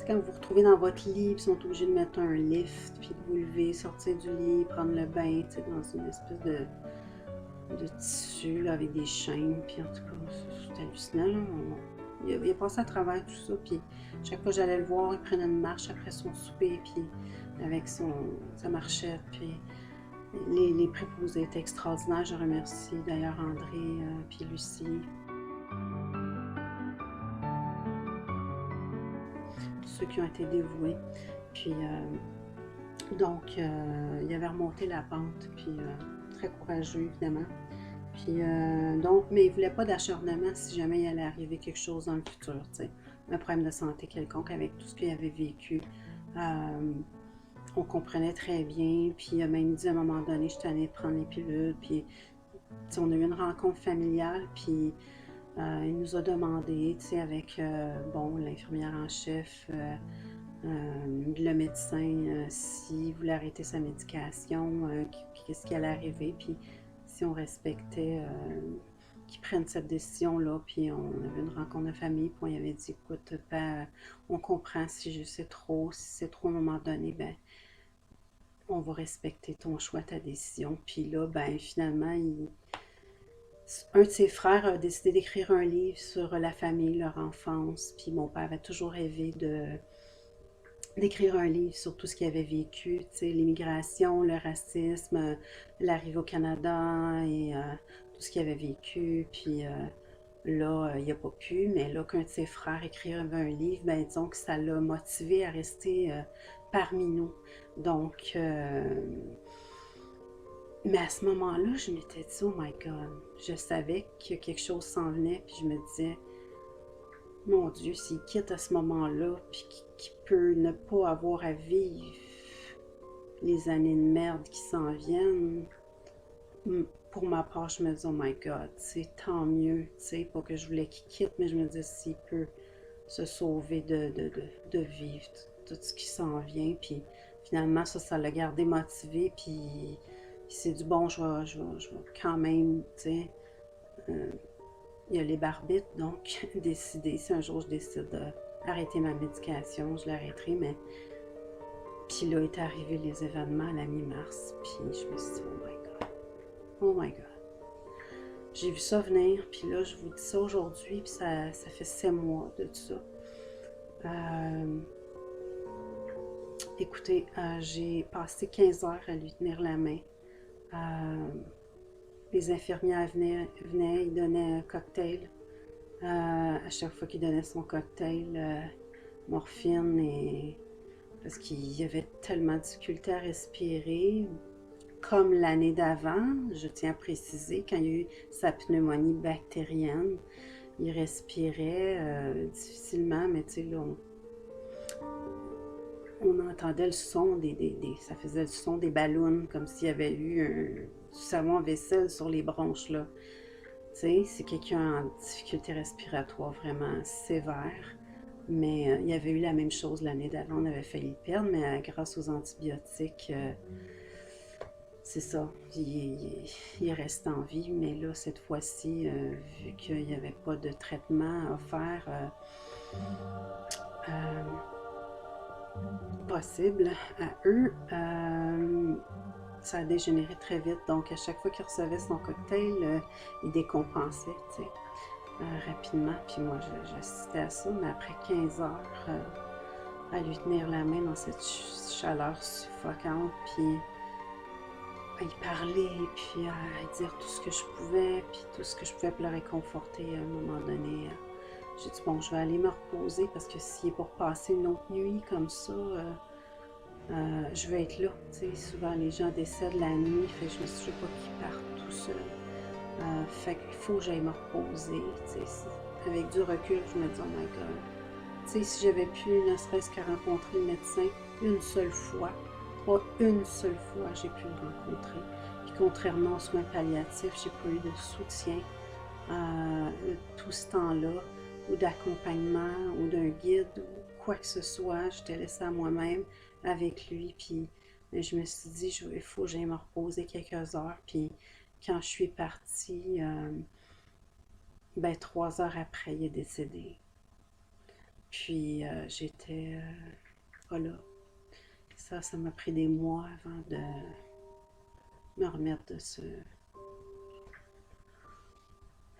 Quand vous vous retrouvez dans votre lit, puis ils sont obligés de mettre un lift, puis de vous lever, sortir du lit, prendre le bain, dans une espèce de tissu là, avec des chaînes, puis en tout cas, c'est hallucinant. Là. Il a passé à travers tout ça, puis chaque fois que j'allais le voir, il prenait une marche après son souper, puis avec sa marchette, puis Les préposés étaient extraordinaires. Je remercie d'ailleurs André puis Lucie, ceux qui ont été dévoués. Puis donc, il avait remonté la pente, puis très courageux évidemment. Puis donc, mais il ne voulait pas d'acharnement si jamais il allait arriver quelque chose dans le futur, tu sais, un problème de santé quelconque avec tout ce qu'il avait vécu. On comprenait très bien, puis il a même dit à un moment donné, je suis tannée de prendre les pilules, puis on a eu une rencontre familiale, puis il nous a demandé, tu sais, avec, bon, l'infirmière en chef, le médecin, s'il voulait arrêter sa médication, qu'est-ce qui allait arriver, puis si on respectait qu'ils prennent cette décision-là, puis on avait une rencontre de famille, puis on y avait dit, écoute, ben, on comprend si je sais trop, si c'est trop à un moment donné, ben, on va respecter ton choix, ta décision. Puis là, ben, finalement, un de ses frères a décidé d'écrire un livre sur la famille, leur enfance, puis mon père avait toujours rêvé d'écrire un livre sur tout ce qu'il avait vécu, tu sais, l'immigration, le racisme, l'arrivée au Canada et tout ce qu'il avait vécu. Puis là, il n'a pas pu, mais là, qu'un de ses frères écrive un livre, ben disons que ça l'a motivé à rester parmi nous. Donc, mais à ce moment-là, je m'étais dit, oh my God, je savais que quelque chose s'en venait, puis je me disais, mon Dieu, s'il quitte à ce moment-là, puis qu'il peut ne pas avoir à vivre les années de merde qui s'en viennent, pour ma part, je me dis, oh my God, c'est tant mieux, tu sais, pas que je voulais qu'il quitte, mais je me dis, s'il peut se sauver de vivre tout ce qui s'en vient, puis finalement, ça l'a gardé motivé, puis il s'est dit, bon, je vais quand même, tu sais, il y a les barbites, donc décider, si un jour je décide d'arrêter ma médication, je l'arrêterai, mais puis là est arrivé les événements à la mi-mars, puis je me suis dit, oh my God, oh my God. J'ai vu ça venir, puis là, je vous dis ça aujourd'hui, puis ça fait 7 mois de tout ça. Écoutez, j'ai passé 15 heures à lui tenir la main. Les infirmières venaient, ils donnaient un cocktail. À chaque fois qu'il donnait son cocktail, morphine, et parce qu'il y avait tellement de difficulté à respirer. Comme l'année d'avant, je tiens à préciser, quand il y a eu sa pneumonie bactérienne, il respirait difficilement, mais tu sais, là, on entendait le son ça faisait le son des ballons, comme s'il y avait eu du savon à vaisselle sur les bronches, là. Tu sais, c'est quelqu'un en difficulté respiratoire vraiment sévère. Mais il y avait eu la même chose l'année d'avant, on avait failli le perdre, mais grâce aux antibiotiques, c'est ça, il reste en vie. Mais là, cette fois-ci, vu qu'il n'y avait pas de traitement offert possible à eux, ça a dégénéré très vite. Donc, à chaque fois qu'il recevait son cocktail, il décompensait, tu sais, rapidement. Puis moi, j'assistais à ça, mais après 15 heures, à lui tenir la main dans cette chaleur suffocante, puis à y parler, puis à dire tout ce que je pouvais, puis tout ce que je pouvais pour le réconforter à un moment donné. J'ai dit, bon, je vais aller me reposer parce que s'il est pour passer une autre nuit comme ça, je vais être là. Tu sais, souvent les gens décèdent la nuit, fait que je me suis dit, je veux pas qu'ils partent tout seul. Fait qu'il faut que j'aille me reposer. Tu sais, avec du recul, je me dis, oh my God. Tu sais, si j'avais pu, ne serait-ce qu'à rencontrer le médecin une seule fois, pas une seule fois, j'ai pu le rencontrer. Puis contrairement aux soins palliatifs, j'ai pas eu de soutien tout ce temps-là, ou d'accompagnement, ou d'un guide, ou quoi que ce soit. J'étais laissée à moi-même avec lui, puis je me suis dit, il faut que j'aille me reposer quelques heures. Puis quand je suis partie, ben 3 heures après, il est décédé. Puis j'étais pas là. Ça m'a pris des mois avant de me remettre de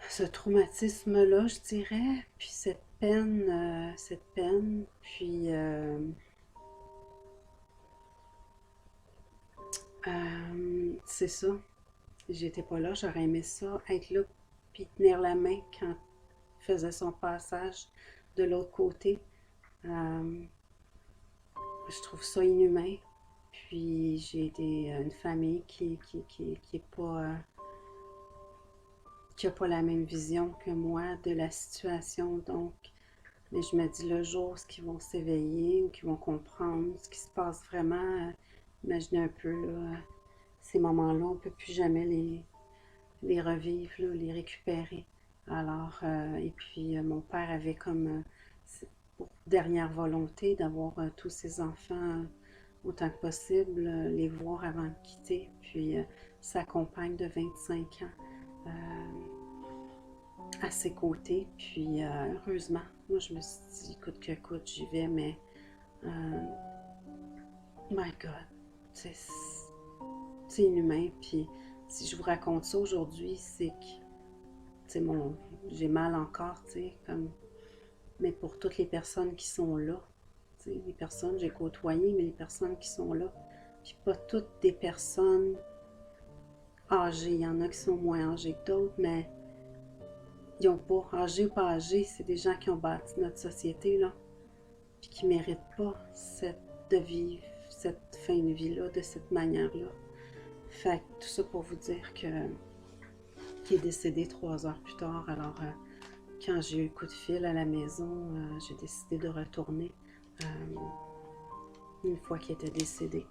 ce traumatisme-là, je dirais, puis cette peine, puis C'est ça. J'étais pas là, j'aurais aimé ça, être là, puis tenir la main quand il faisait son passage de l'autre côté. Euh, je trouve ça inhumain. Puis j'ai une famille qui est pas, qui a pas la même vision que moi de la situation. Donc, mais je me dis le jour où ils vont s'éveiller ou qu'ils vont comprendre ce qui se passe vraiment, imaginez un peu là, ces moments-là, on ne peut plus jamais les revivre, là, les récupérer. Alors, et puis mon père avait comme pour dernière volonté d'avoir tous ses enfants autant que possible, les voir avant de quitter. Puis sa compagne de 25 ans à ses côtés. Puis heureusement, moi je me suis dit, coûte que coûte, j'y vais, mais euh, my God, c'est inhumain. Puis si je vous raconte ça aujourd'hui, c'est que j'ai mal encore, tu sais, comme, mais pour toutes les personnes qui sont là, tu sais, les personnes que j'ai côtoyées, mais les personnes qui sont là, puis pas toutes des personnes âgées, il y en a qui sont moins âgées que d'autres, mais ils n'ont pas, âgés ou pas âgés, c'est des gens qui ont bâti notre société, là, puis qui ne méritent pas de vivre cette fin de vie-là, de cette manière-là. Fait que tout ça pour vous dire qu'il est décédé 3 heures plus tard. Alors, quand j'ai eu le coup de fil à la maison, j'ai décidé de retourner une fois qu'il était décédé.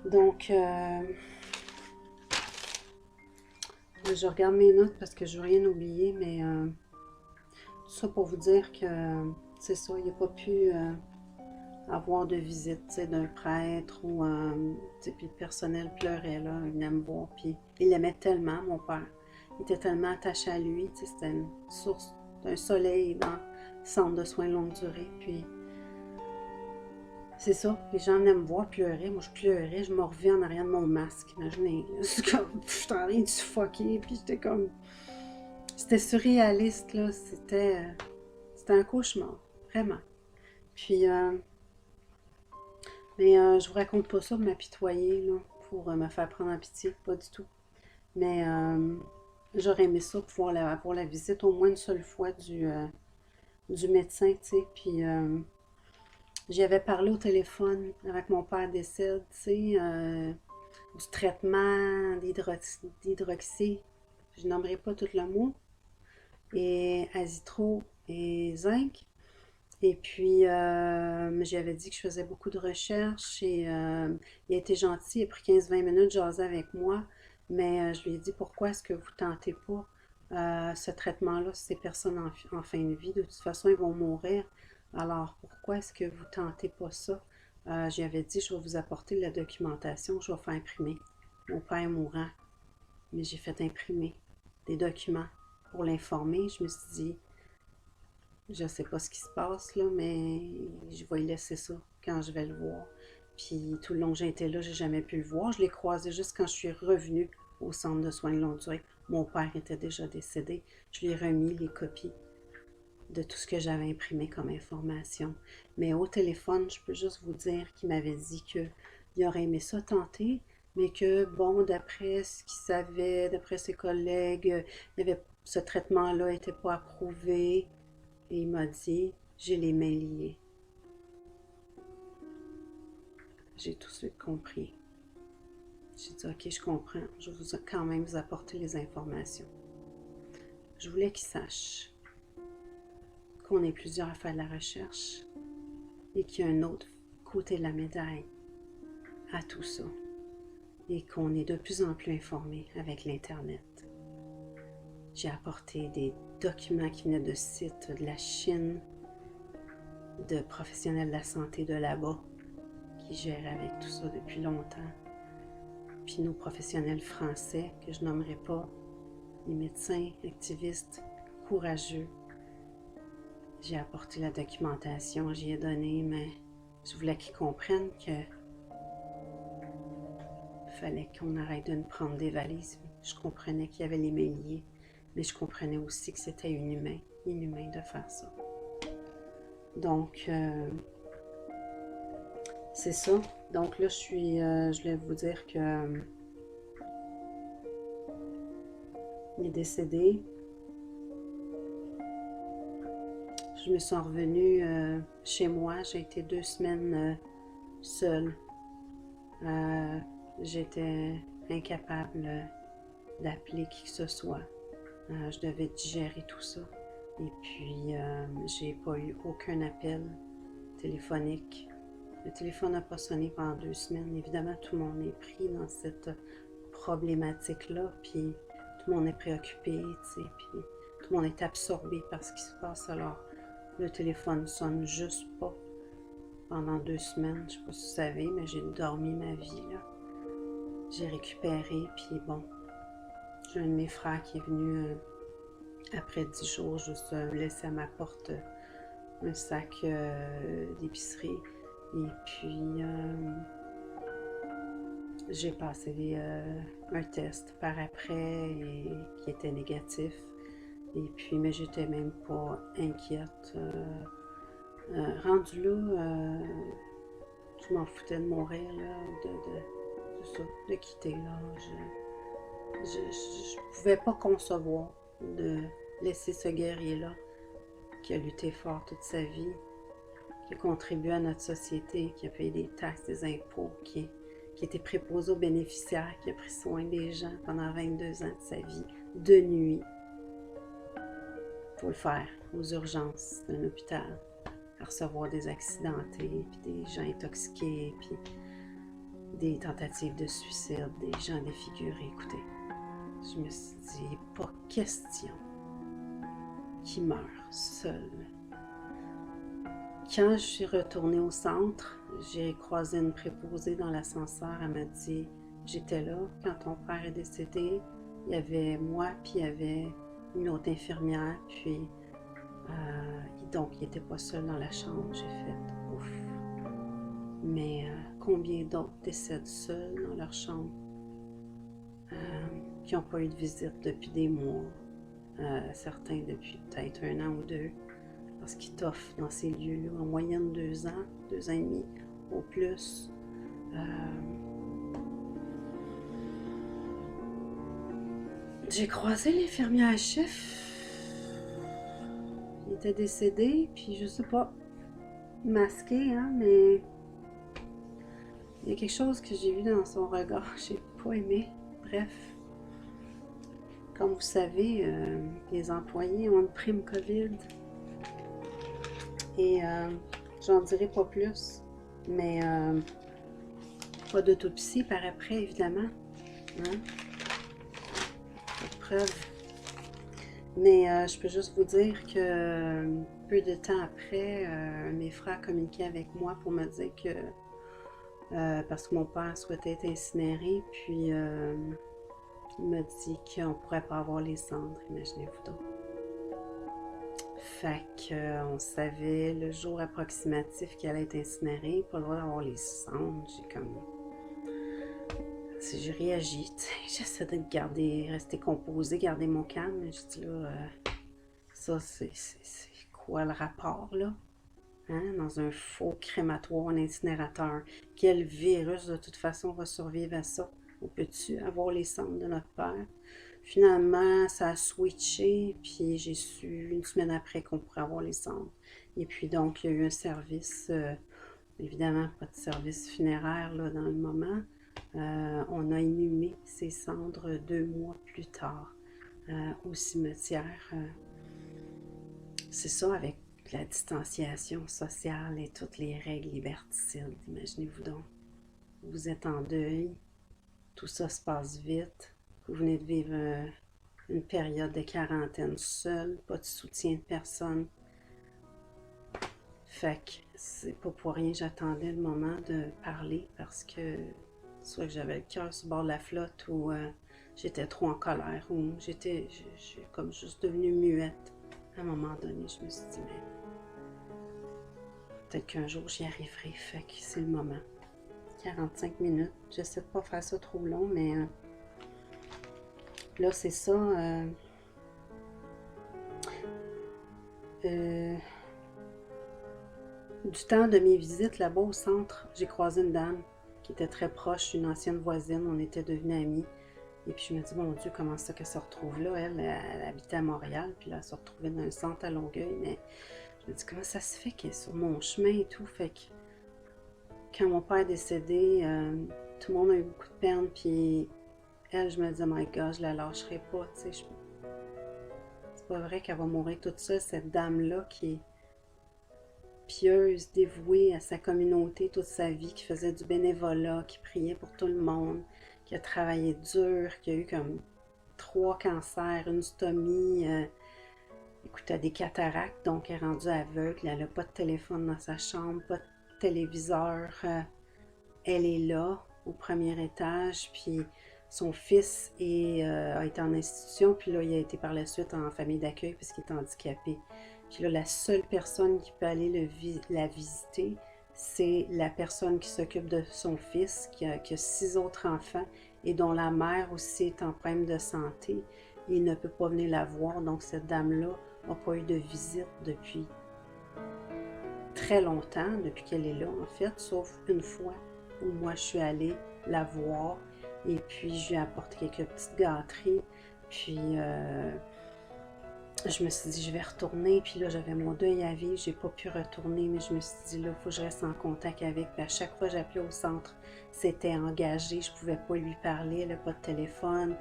Donc, je regarde mes notes parce que je veux rien oublier, mais tout ça pour vous dire que c'est ça, il n'a pas pu avoir de visite d'un prêtre ou puis le personnel pleurait là, il venait me voir, puis il l'aimait tellement, mon père. Il était tellement attaché à lui, c'était une source d'un soleil dans le centre de soins longue durée. Puis c'est ça, les gens venaient me voir pleurer, moi je pleurais, je me reviens en arrière de mon masque, imaginez, c'est comme, je suis en train de suffoquer, puis j'étais comme, c'était surréaliste là, c'était un cauchemar, vraiment. Puis mais je vous raconte pas ça pour m'apitoyer, là, pour me faire prendre en pitié, pas du tout. Mais j'aurais aimé ça, pouvoir avoir la visite au moins une seule fois du médecin, tu sais. Puis j'y avais parlé au téléphone avec mon père décède, tu sais, du traitement d'hydroxy, je nommerai pas tout le mot, et azitro et zinc. Et puis, j'avais dit que je faisais beaucoup de recherches et il a été gentil, il a pris 15-20 minutes de jaser avec moi, mais je lui ai dit pourquoi est-ce que vous ne tentez pas ce traitement-là, ces personnes en fin de vie, de toute façon, ils vont mourir. Alors, pourquoi est-ce que vous ne tentez pas ça? J'avais dit, je vais vous apporter la documentation, je vais faire imprimer. Mon père mourant, mais j'ai fait imprimer des documents pour l'informer. Je me suis dit, je sais pas ce qui se passe là, mais je vais y laisser ça quand je vais le voir. Puis tout le long que j'ai été là, j'ai jamais pu le voir. Je l'ai croisé juste quand je suis revenue au centre de soins de longue durée. Mon père était déjà décédé. Je lui ai remis les copies de tout ce que j'avais imprimé comme information. Mais au téléphone, je peux juste vous dire qu'il m'avait dit qu'il aurait aimé ça tenter, mais que, bon, d'après ce qu'il savait, d'après ses collègues, ce traitement-là n'était pas approuvé. Et il m'a dit, j'ai les mains liées. J'ai tout de suite compris. J'ai dit, ok, je comprends. Je vais quand même vous apporter les informations. Je voulais qu'il sache qu'on est plusieurs à faire de la recherche et qu'il y a un autre côté de la médaille à tout ça et qu'on est de plus en plus informé avec l'Internet. J'ai apporté des documents qui venaient de sites de la Chine, de professionnels de la santé de là-bas qui gèrent avec tout ça depuis longtemps. Puis nos professionnels français, que je nommerai pas, les médecins, activistes, courageux. J'ai apporté la documentation, j'y ai donné, mais je voulais qu'ils comprennent que fallait qu'on arrête de nous prendre des valises. Je comprenais qu'il y avait les mains liées, mais je comprenais aussi que c'était inhumain de faire ça. Donc, c'est ça. Donc là, je voulais vous dire que il est décédé. Je me suis revenue chez moi. J'ai été 2 semaines seule. J'étais incapable d'appeler qui que ce soit. Je devais digérer tout ça. Et puis, j'ai pas eu aucun appel téléphonique. Le téléphone n'a pas sonné pendant 2 semaines. Évidemment, tout le monde est pris dans cette problématique-là, puis tout le monde est préoccupé, tu sais, puis tout le monde est absorbé par ce qui se passe. Alors, le téléphone sonne juste pas pendant 2 semaines. Je sais pas si vous savez, mais j'ai dormi ma vie, là. J'ai récupéré, puis bon, j'ai un de mes frères qui est venu après 10 jours juste laisser à ma porte un sac d'épicerie. Et puis, j'ai passé un test par après et qui était négatif. Et puis, mais j'étais même pas inquiète. Rendu là, je m'en foutais de mourir, là, de quitter, là. Je pouvais pas concevoir de laisser ce guerrier-là qui a lutté fort toute sa vie, qui a contribué à notre société, qui a payé des taxes, des impôts, qui était préposé aux bénéficiaires, qui a pris soin des gens pendant 22 ans de sa vie, de nuit, pour le faire aux urgences d'un hôpital, à recevoir des accidentés, puis des gens intoxiqués, puis des tentatives de suicide, des gens défigurés. Écoutez, je me suis dit, pas question qu'il meure seul. Quand je suis retournée au centre, j'ai croisé une préposée dans l'ascenseur. Elle m'a dit, j'étais là quand ton père est décédé. Il y avait moi, puis il y avait une autre infirmière. Puis, donc, il n'était pas seul dans la chambre. J'ai fait, ouf. Mais combien d'autres décèdent seuls dans leur chambre, qui n'ont pas eu de visite depuis des mois, certains depuis peut-être 1 an ou 2. Parce qu'ils toffent dans ces lieux-là en moyenne 2 ans, 2 ans et demi au plus. J'ai croisé l'infirmière chef. Il était décédé, puis je sais pas, masqué, hein, mais il y a quelque chose que j'ai vu dans son regard, j'ai pas aimé. Bref, comme vous savez, les employés ont une prime COVID. Et j'en dirai pas plus, mais pas d'autopsie par après, évidemment. Hein? Pas de preuve. Mais je peux juste vous dire que peu de temps après, mes frères communiquaient avec moi pour me dire que, parce que mon père souhaitait être incinéré, puis il m'a dit qu'on ne pourrait pas avoir les cendres, imaginez-vous donc. Fait qu'on savait le jour approximatif qu'elle allait être incinérée, pas le droit d'avoir les cendres. J'ai réagi, j'essaie de garder, rester composée, garder mon calme. Mais je dis là, ça c'est quoi le rapport là? Hein? Dans un faux crématoire, un incinérateur. Quel virus de toute façon va survivre à ça? On peut-tu avoir les cendres de notre père? Finalement, ça a switché, puis j'ai su 1 semaine après qu'on pourrait avoir les cendres. Et puis donc, il y a eu un service, évidemment pas de service funéraire là, dans le moment. On a inhumé ces cendres 2 mois plus tard au cimetière. C'est ça, avec la distanciation sociale et toutes les règles liberticides. Imaginez-vous donc, vous êtes en deuil, tout ça se passe vite. Vous venez de vivre une période de quarantaine seule, pas de soutien de personne. Fait que c'est pas pour rien, j'attendais le moment de parler parce que soit que j'avais le cœur sur le bord de la flotte ou j'étais trop en colère ou j'étais comme juste devenue muette. À un moment donné, je me suis dit, mais peut-être qu'un jour j'y arriverai. Fait que c'est le moment. 45 minutes. J'essaie de pas faire ça trop long, mais là, c'est ça. du temps de mes visites là-bas au centre, j'ai croisé une dame qui était très proche, une ancienne voisine. On était devenus amis. Et puis je me dis, mon Dieu, comment ça qu'elle se retrouve là? Elle habitait à Montréal, puis là, elle se retrouvait dans un centre à Longueuil. Mais je me dis, comment ça se fait qu'elle est sur mon chemin et tout? Fait que quand mon père est décédé, tout le monde a eu beaucoup de peine. Puis elle, je me dis, oh my God, je la lâcherai pas. Tu sais, c'est pas vrai qu'elle va mourir toute seule, cette dame-là qui est pieuse, dévouée à sa communauté toute sa vie, qui faisait du bénévolat, qui priait pour tout le monde, qui a travaillé dur, qui a eu comme 3 cancers, une stomie, écoute, elle a des cataractes, donc elle est rendue aveugle, elle n'a pas de téléphone dans sa chambre, pas de téléviseur, elle est là, au premier étage, puis son fils a été en institution, puis là, il a été par la suite en famille d'accueil parce qu'il est handicapé. Puis là, la seule personne qui peut aller la visiter, c'est la personne qui s'occupe de son fils, qui a 6 autres enfants et dont la mère aussi est en problème de santé. Il ne peut pas venir la voir, donc cette dame-là n'a pas eu de visite depuis très longtemps, depuis qu'elle est là en fait, sauf une fois où moi je suis allée la voir et puis je lui ai apporté quelques petites gâteries. Puis je me suis dit, je vais retourner. Puis là, j'avais mon deuil à vivre. J'ai pas pu retourner, mais je me suis dit, là, il faut que je reste en contact avec. Puis à chaque fois que j'appelais au centre, c'était engagé. Je pouvais pas lui parler. Elle n'a pas de téléphone.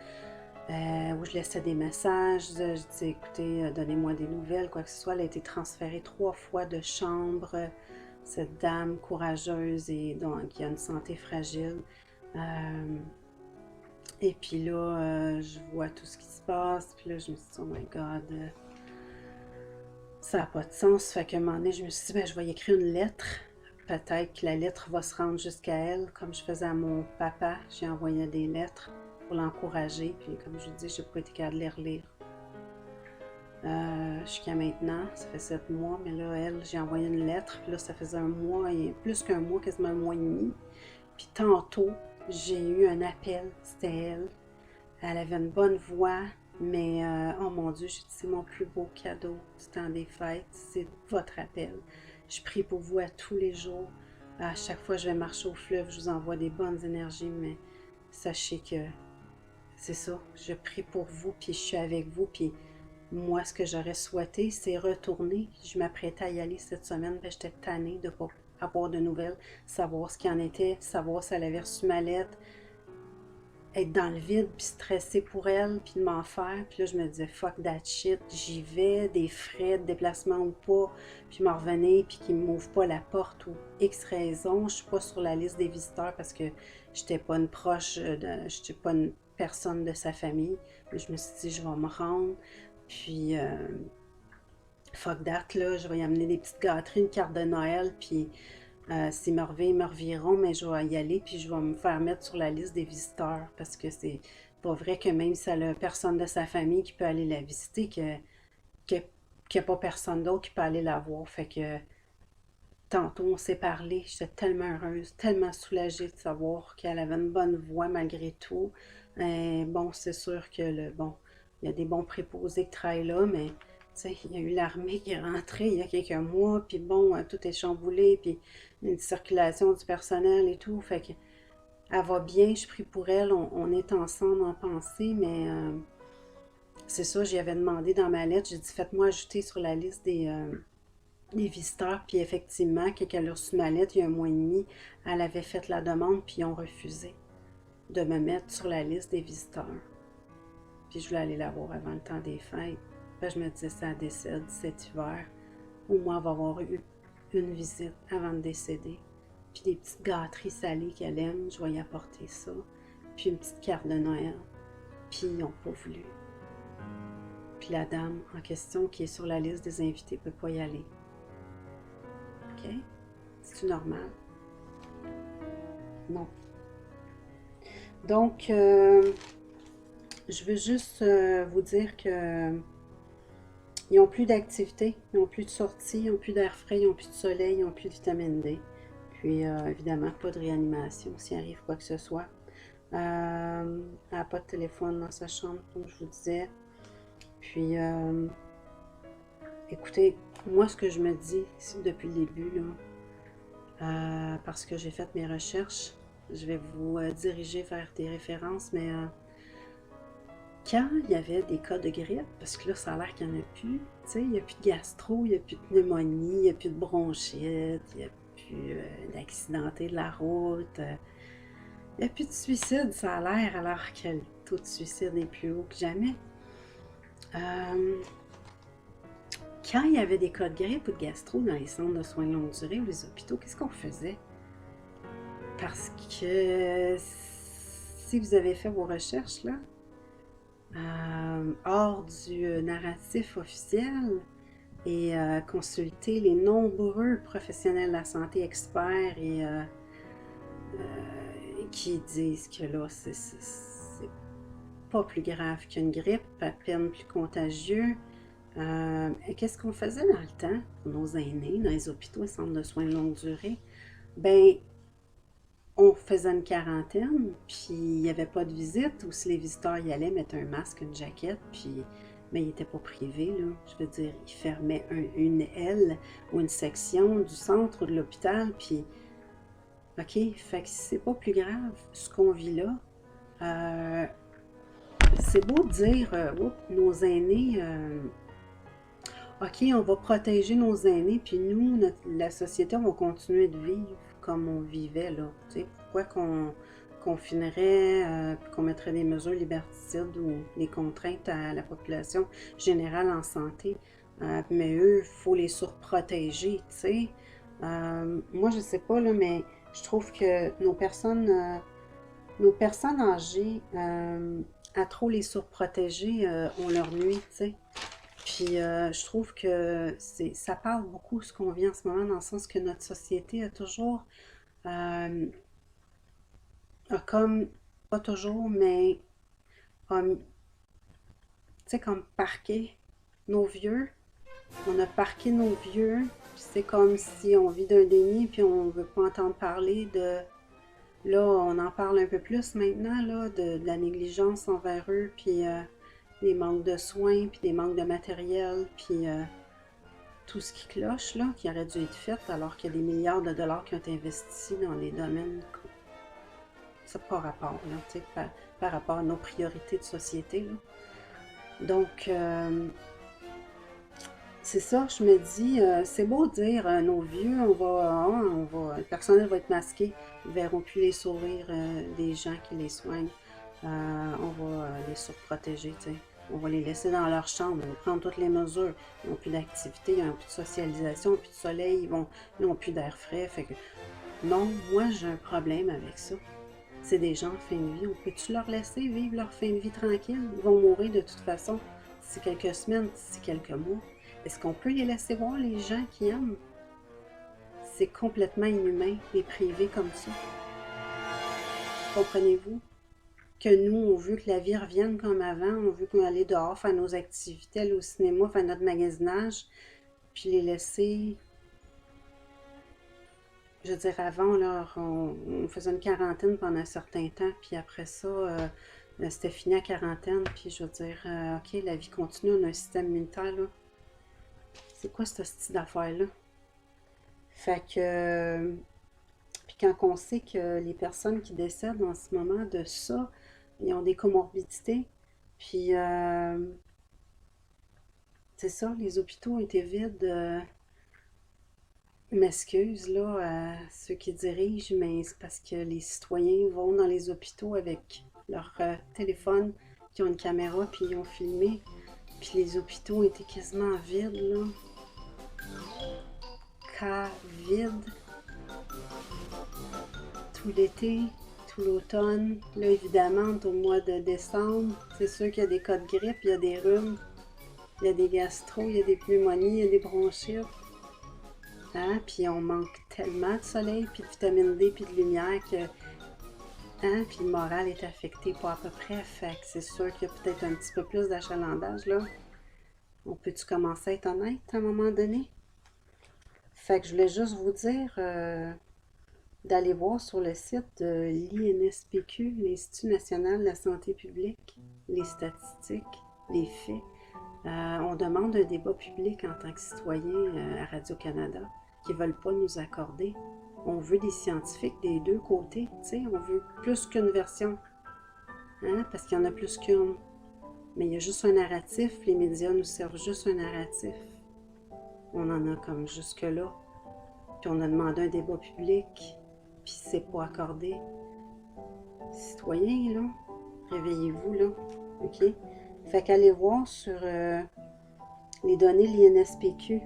Où je laissais des messages. Je disais, écoutez, donnez-moi des nouvelles, quoi que ce soit. Elle a été transférée 3 fois de chambre. Cette dame courageuse et donc qui a une santé fragile. Et puis là, je vois tout ce qui se passe. Puis là, je me suis dit, oh my God, ça n'a pas de sens. Fait qu'à un moment donné, je me suis dit, ben, je vais y écrire une lettre. Peut-être que la lettre va se rendre jusqu'à elle, comme je faisais à mon papa. J'ai envoyé des lettres pour l'encourager. Puis comme je vous dis, je n'ai pas été capable de les relire. Jusqu'à maintenant, ça fait 7 mois. Mais là, elle, j'ai envoyé une lettre. Puis là, ça faisait un mois, et plus qu'un mois, quasiment un mois et demi. Puis tantôt, j'ai eu un appel, c'était elle. Elle avait une bonne voix, mais oh mon Dieu, j'ai dit, c'est mon plus beau cadeau du temps des fêtes, c'est votre appel. Je prie pour vous à tous les jours. À chaque fois que je vais marcher au fleuve, je vous envoie des bonnes énergies, mais sachez que c'est ça, je prie pour vous, puis je suis avec vous, puis moi, ce que j'aurais souhaité, c'est retourner. Je m'apprêtais à y aller cette semaine, mais j'étais tannée de ne pas avoir de nouvelles, savoir ce qu'il en était, savoir si elle avait reçu ma lettre, être dans le vide, puis stressée pour elle, puis de m'en faire. Puis là, je me disais, fuck that shit, j'y vais, des frais de déplacement ou pas, puis m'en revenir, puis qu'ils ne m'ouvrent pas la porte ou X raison. Je suis pas sur la liste des visiteurs parce que j'étais pas une proche, j'étais pas une personne de sa famille. Mais je me suis dit, je vais me rendre, puis fuck that, là, je vais y amener des petites gâteries, une carte de Noël, puis s'ils me reviennent, ils me reviront, mais je vais y aller, puis je vais me faire mettre sur la liste des visiteurs, parce que c'est pas vrai que même si elle a personne de sa famille qui peut aller la visiter, qu'il n'y a pas personne d'autre qui peut aller la voir. Fait que tantôt, on s'est parlé, j'étais tellement heureuse, tellement soulagée de savoir qu'elle avait une bonne voix malgré tout. Bon, c'est sûr que bon, il y a des bons préposés qui travaillent là, mais tu sais, il y a eu l'armée qui est rentrée il y a quelques mois, puis bon, tout est chamboulé, puis une circulation du personnel et tout, fait que elle va bien, je prie pour elle, on est ensemble en pensée, mais c'est ça, j'y avais demandé dans ma lettre, j'ai dit faites-moi ajouter sur la liste des visiteurs, puis effectivement, quand elle a reçu ma lettre il y a un mois et demi, elle avait fait la demande, puis ils ont refusé de me mettre sur la liste des visiteurs. Puis je voulais aller la voir avant le temps des fêtes. Puis je me disais, ça décède cet hiver. Au moins, elle va avoir eu une visite avant de décéder. Puis des petites gâteries salées qu'elle aime, je vais y apporter ça. Puis une petite carte de Noël. Puis ils n'ont pas voulu. Puis la dame en question qui est sur la liste des invités ne peut pas y aller. OK? C'est-tu normal? Non. Donc, je veux juste vous dire que ils n'ont plus d'activité, ils n'ont plus de sortie, ils n'ont plus d'air frais, ils n'ont plus de soleil, ils n'ont plus de vitamine D. Puis, évidemment, pas de réanimation s'il arrive quoi que ce soit. Elle n'a pas de téléphone dans sa chambre, comme je vous disais. Puis, écoutez, moi, ce que je me dis depuis le début, là, parce que j'ai fait mes recherches. Je vais vous diriger vers des références, mais quand il y avait des cas de grippe, parce que là, ça a l'air qu'il n'y en a plus, tu sais, il n'y a plus de gastro, il n'y a plus de pneumonie, il n'y a plus de bronchite, il n'y a plus d'accidenté de la route, il n'y a plus de suicide, ça a l'air, alors que le taux de suicide est plus haut que jamais. Quand il y avait des cas de grippe ou de gastro dans les centres de soins de longue durée ou les hôpitaux, qu'est-ce qu'on faisait? Parce que si vous avez fait vos recherches, là, hors du narratif officiel et consulter les nombreux professionnels de la santé experts et qui disent que là, c'est pas plus grave qu'une grippe, à peine plus contagieux. Qu'est-ce qu'on faisait dans le temps pour nos aînés, dans les hôpitaux et centres de soins de longue durée? Ben, on faisait une quarantaine, puis il n'y avait pas de visite, ou si les visiteurs y allaient, mettre un masque, une jaquette, puis mais il n'était pas privé, là. Je veux dire, il fermait une aile ou une section du centre ou de l'hôpital, puis OK, fait que c'est pas plus grave ce qu'on vit là. C'est beau de dire, nos aînés, OK, on va protéger nos aînés, puis nous, la société, on va continuer de vivre comme on vivait, là. Tu sais, pourquoi qu'on confinerait, puis qu'on mettrait des mesures liberticides ou des contraintes à la population générale en santé? Mais eux, il faut les surprotéger, tu sais. Moi, je sais pas, là, mais je trouve que nos personnes âgées, à trop les surprotéger, on leur nuit, tu sais. Puis je trouve que ça parle beaucoup de ce qu'on vit en ce moment, dans le sens que notre société a toujours, a comme, pas toujours, mais tu sais, comme parqué nos vieux. On a parqué nos vieux, puis c'est comme si on vit d'un déni, puis on veut pas entendre parler de... Là, on en parle un peu plus maintenant, là, de la négligence envers eux, puis des manques de soins, puis des manques de matériel, puis tout ce qui cloche, là, qui aurait dû être fait, alors qu'il y a des milliards de dollars qui ont été investis dans des domaines. Ça n'a pas rapport, là, tu sais, par rapport à nos priorités de société, là. Donc, c'est ça, je me dis, c'est beau de dire, nos vieux, le personnel va être masqué, ils ne verront plus les sourires des gens qui les soignent. On va les surprotéger, tu sais. On va les laisser dans leur chambre, on va prendre toutes les mesures. Ils n'ont plus d'activité, ils n'ont plus de socialisation, ils n'ont plus de soleil, ils n'ont plus d'air frais. Fait que non, moi j'ai un problème avec ça. C'est des gens en fin de vie. On peut-tu leur laisser vivre leur fin de vie tranquille? Ils vont mourir de toute façon d'ici quelques semaines, d'ici quelques mois. Est-ce qu'on peut les laisser voir les gens qui aiment? C'est complètement inhumain, les priver comme ça. Comprenez-vous? Que nous, on veut que la vie revienne comme avant, on veut qu'on aille dehors, faire nos activités, aller au cinéma, faire notre magasinage, puis les laisser... Je veux dire, avant, là, on faisait une quarantaine pendant un certain temps, puis après ça, c'était fini à quarantaine, puis je veux dire, OK, la vie continue, on a un système immunitaire, là. C'est quoi ce style d'affaires-là? Fait que... Puis quand on sait que les personnes qui décèdent en ce moment de ça, ils ont des comorbidités, puis c'est ça, les hôpitaux étaient vides. Je m'excuse là à ceux qui dirigent, mais c'est parce que les citoyens vont dans les hôpitaux avec leur téléphone, qui ont une caméra, puis ils ont filmé. Puis les hôpitaux étaient quasiment vides, là. Cas vides. Tout l'été, tout l'automne. Là, évidemment, au mois de décembre, c'est sûr qu'il y a des cas de grippe, il y a des rhumes, il y a des gastro, il y a des pneumonies, il y a des bronchites. Hein? Puis on manque tellement de soleil, puis de vitamine D, puis de lumière que... Hein? Puis le moral est affecté pas à peu près. Fait que c'est sûr qu'il y a peut-être un petit peu plus d'achalandage, là. On peut-tu commencer à être honnête à un moment donné? Fait que je voulais juste vous dire d'aller voir sur le site de l'INSPQ, l'Institut national de la santé publique, les statistiques, les faits. On demande un débat public en tant que citoyen à Radio-Canada qui ne veulent pas nous accorder. on veut des scientifiques des deux côtés, tu sais, on veut plus qu'une version, hein, parce qu'il y en a plus qu'une. Mais il y a juste un narratif, les médias nous servent juste un narratif. On en a comme jusque-là. Puis on a demandé un débat public, puis c'est pas accordé. Citoyens, là, réveillez-vous, là, OK? Fait qu'allez voir sur les données de l'INSPQ.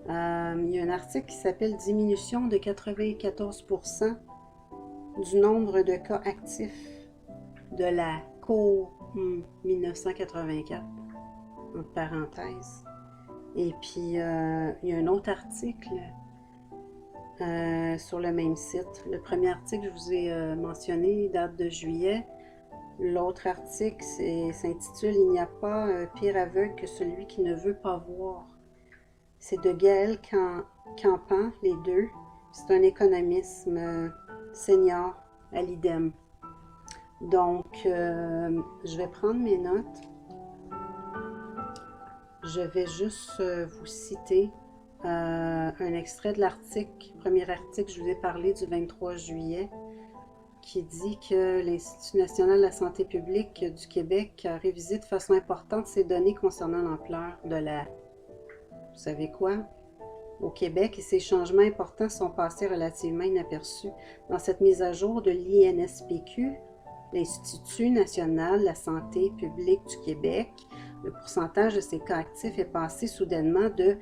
Il y a un article qui s'appelle « Diminution de 94% du nombre de cas actifs de la Cour 1984 », entre parenthèses. Et puis, il y a un autre article sur le même site. Le premier article, je vous ai mentionné, date de juillet. L'autre article s'intitule « Il n'y a pas pire aveugle que celui qui ne veut pas voir ». C'est de Gaël Campan, les deux. C'est un économisme senior à l'IDEM. Donc, je vais prendre mes notes. Je vais juste vous citer un extrait de l'article, premier article, je vous ai parlé du 23 juillet, qui dit que l'Institut national de la santé publique du Québec a révisé de façon importante ses données concernant l'ampleur de la... Vous savez quoi? Au Québec, et ces changements importants sont passés relativement inaperçus. Dans cette mise à jour de l'INSPQ, l'Institut national de la santé publique du Québec, le pourcentage de ces cas actifs est passé soudainement de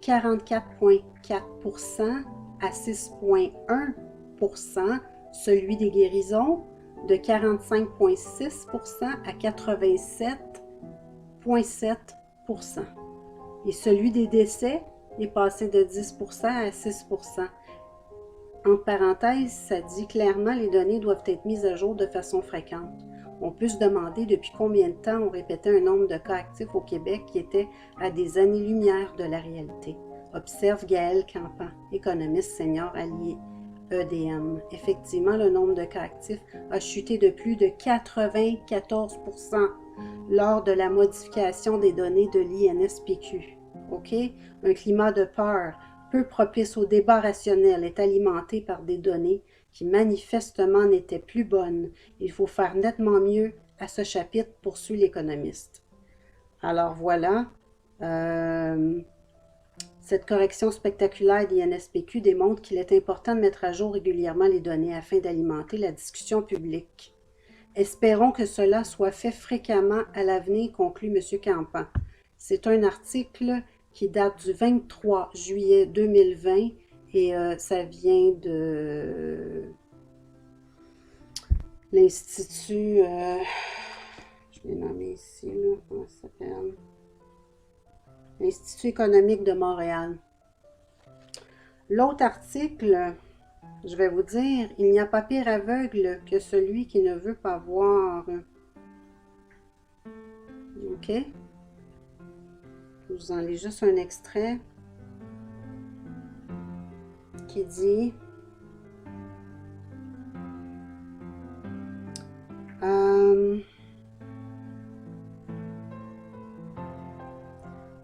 44,4% à 6,1%, celui des guérisons de 45,6% à 87,7%. Et celui des décès est passé de 10% à 6%. Entre parenthèses, ça dit clairement les données doivent être mises à jour de façon fréquente. On peut se demander depuis combien de temps on répétait un nombre de cas actifs au Québec qui était à des années-lumière de la réalité. Observe Gaël Campan, économiste senior à l'IEDM. Effectivement, le nombre de cas actifs a chuté de plus de 94% lors de la modification des données de l'INSPQ. OK? Un climat de peur, peu propice au débat rationnel, est alimenté par des données qui manifestement n'étaient plus bonnes. Il faut faire nettement mieux à ce chapitre, poursuit l'économiste. Alors voilà, cette correction spectaculaire de l'INSPQ démontre qu'il est important de mettre à jour régulièrement les données afin d'alimenter la discussion publique. Espérons que cela soit fait fréquemment à l'avenir, conclut M. Campan. C'est un article qui date du 23 juillet 2020 et ça vient de l'Institut, je l'ai nommé ici, là, comment ça s'appelle? L'Institut économique de Montréal. L'autre article, je vais vous dire, il n'y a pas pire aveugle que celui qui ne veut pas voir. OK? Je vous en lis juste un extrait qui dit que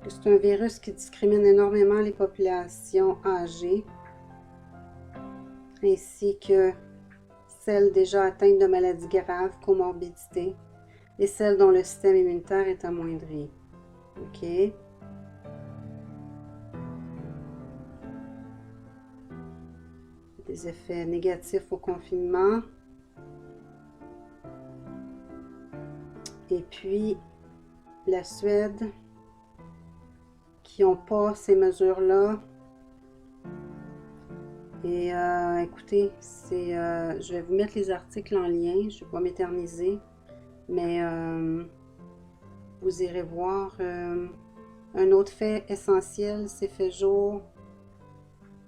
c'est un virus qui discrimine énormément les populations âgées ainsi que celles déjà atteintes de maladies graves, comorbidités et celles dont le système immunitaire est amoindri. OK? Des effets négatifs au confinement. Et puis, la Suède, qui n'ont pas ces mesures-là. Et écoutez, je vais vous mettre les articles en lien, je ne vais pas m'éterniser, mais vous irez voir. Un autre fait essentiel, c'est fait jour.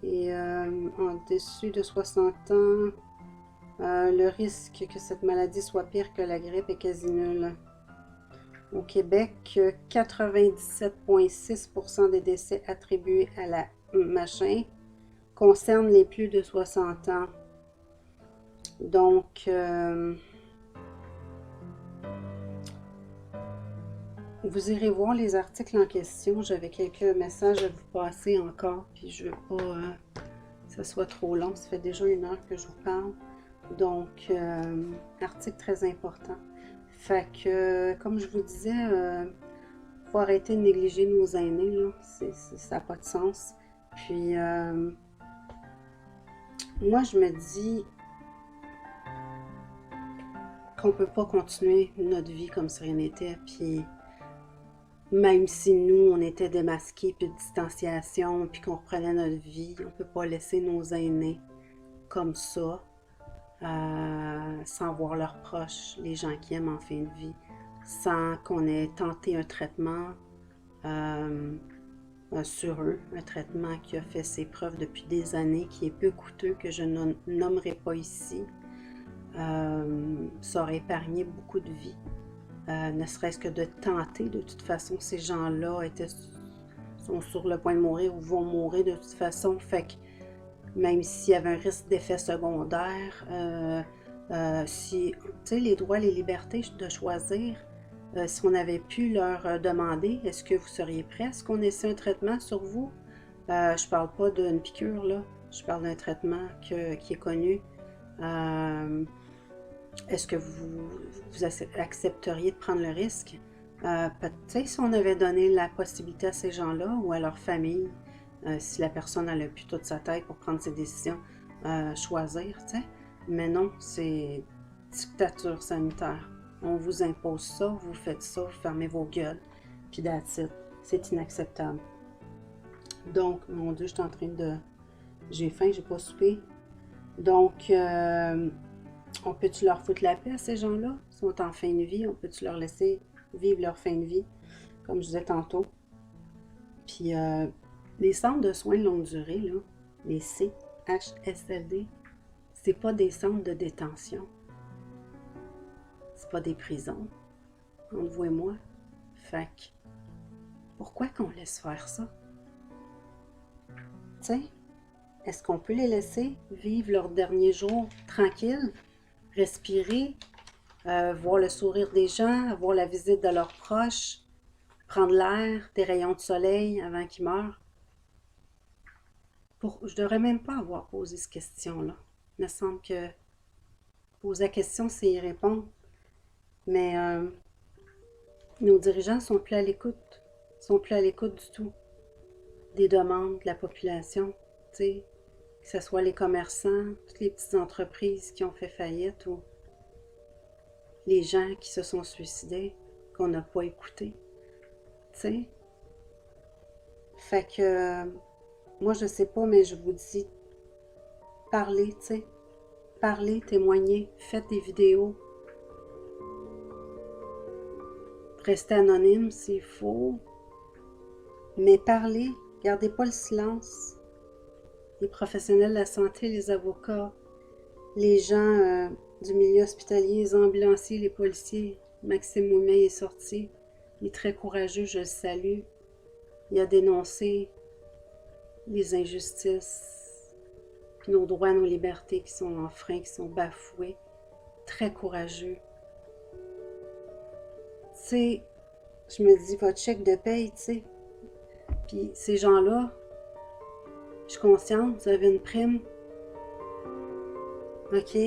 Et en dessus de 60 ans, le risque que cette maladie soit pire que la grippe est quasi nul. Au Québec, 97,6% des décès attribués à la machin concernent les plus de 60 ans. Donc, vous irez voir les articles en question. J'avais quelques messages à vous passer encore, puis je ne veux pas ça soit trop long. Ça fait déjà 1 heure que je vous parle. Donc, article très important. Fait que, comme je vous disais, faut arrêter de négliger nos aînés, là. Ça n'a pas de sens. Puis, moi, je me dis qu'on peut pas continuer notre vie comme si rien n'était. Puis, même si nous, on était démasqués, puis de distanciation, puis qu'on reprenait notre vie, on peut pas laisser nos aînés comme ça, sans voir leurs proches, les gens qui aiment en fin de vie, sans qu'on ait tenté un traitement sur eux, un traitement qui a fait ses preuves depuis des années, qui est peu coûteux, que je nommerai pas ici. Ça aurait épargné beaucoup de vies, ne serait-ce que de tenter. De toute façon, ces gens-là sont sur le point de mourir ou vont mourir de toute façon, fait que même s'il y avait un risque d'effet secondaire, si, tu sais, les droits, les libertés de choisir, si on avait pu leur demander, est-ce que vous seriez prêt à ce qu'on essaie un traitement sur vous? Je parle pas d'une piqûre, là, je parle d'un traitement qui est connu. Est-ce que vous accepteriez de prendre le risque? Peut-être si on avait donné la possibilité à ces gens-là ou à leur famille, si la personne n'a plus toute sa tête pour prendre ses décisions, choisir, tu sais. Mais non, c'est dictature sanitaire. On vous impose ça, vous faites ça, vous fermez vos gueules, puis that's it. C'est inacceptable. Donc, mon Dieu, je suis en train de... J'ai faim, j'ai pas soupé. Donc, on peut-tu leur foutre la paix à ces gens-là? Ils sont en fin de vie, on peut-tu leur laisser vivre leur fin de vie, comme je disais tantôt? Puis, les centres de soins de longue durée, là, les CHSLD, c'est pas des centres de détention. C'est pas des prisons, entre vous et moi. Fait que, pourquoi qu'on laisse faire ça? Tu sais, est-ce qu'on peut les laisser vivre leurs derniers jours tranquilles, respirer, voir le sourire des gens, voir la visite de leurs proches, prendre l'air, des rayons de soleil avant qu'ils meurent? Je devrais même pas avoir posé cette question-là. Il me semble que poser la question, c'est y répondre. Mais nos dirigeants sont plus à l'écoute. Sont plus à l'écoute du tout des demandes de la population. Tu sais, que ce soit les commerçants, toutes les petites entreprises qui ont fait faillite ou les gens qui se sont suicidés, qu'on n'a pas écoutés. Tu sais? Fait que, moi, je sais pas, mais je vous dis, parlez, tu sais. Parlez, témoignez, faites des vidéos. Restez anonyme s'il faut. Mais parlez, gardez pas le silence. Les professionnels de la santé, les avocats, les gens du milieu hospitalier, les ambulanciers, les policiers. Maxime Ouimet est sorti. Il est très courageux, je le salue. Il a dénoncé les injustices, puis nos droits, nos libertés qui sont enfreints, qui sont bafoués. Très courageux. Tu sais, je me dis, votre chèque de paye, tu sais. Puis ces gens-là, je suis consciente, vous avez une prime. OK,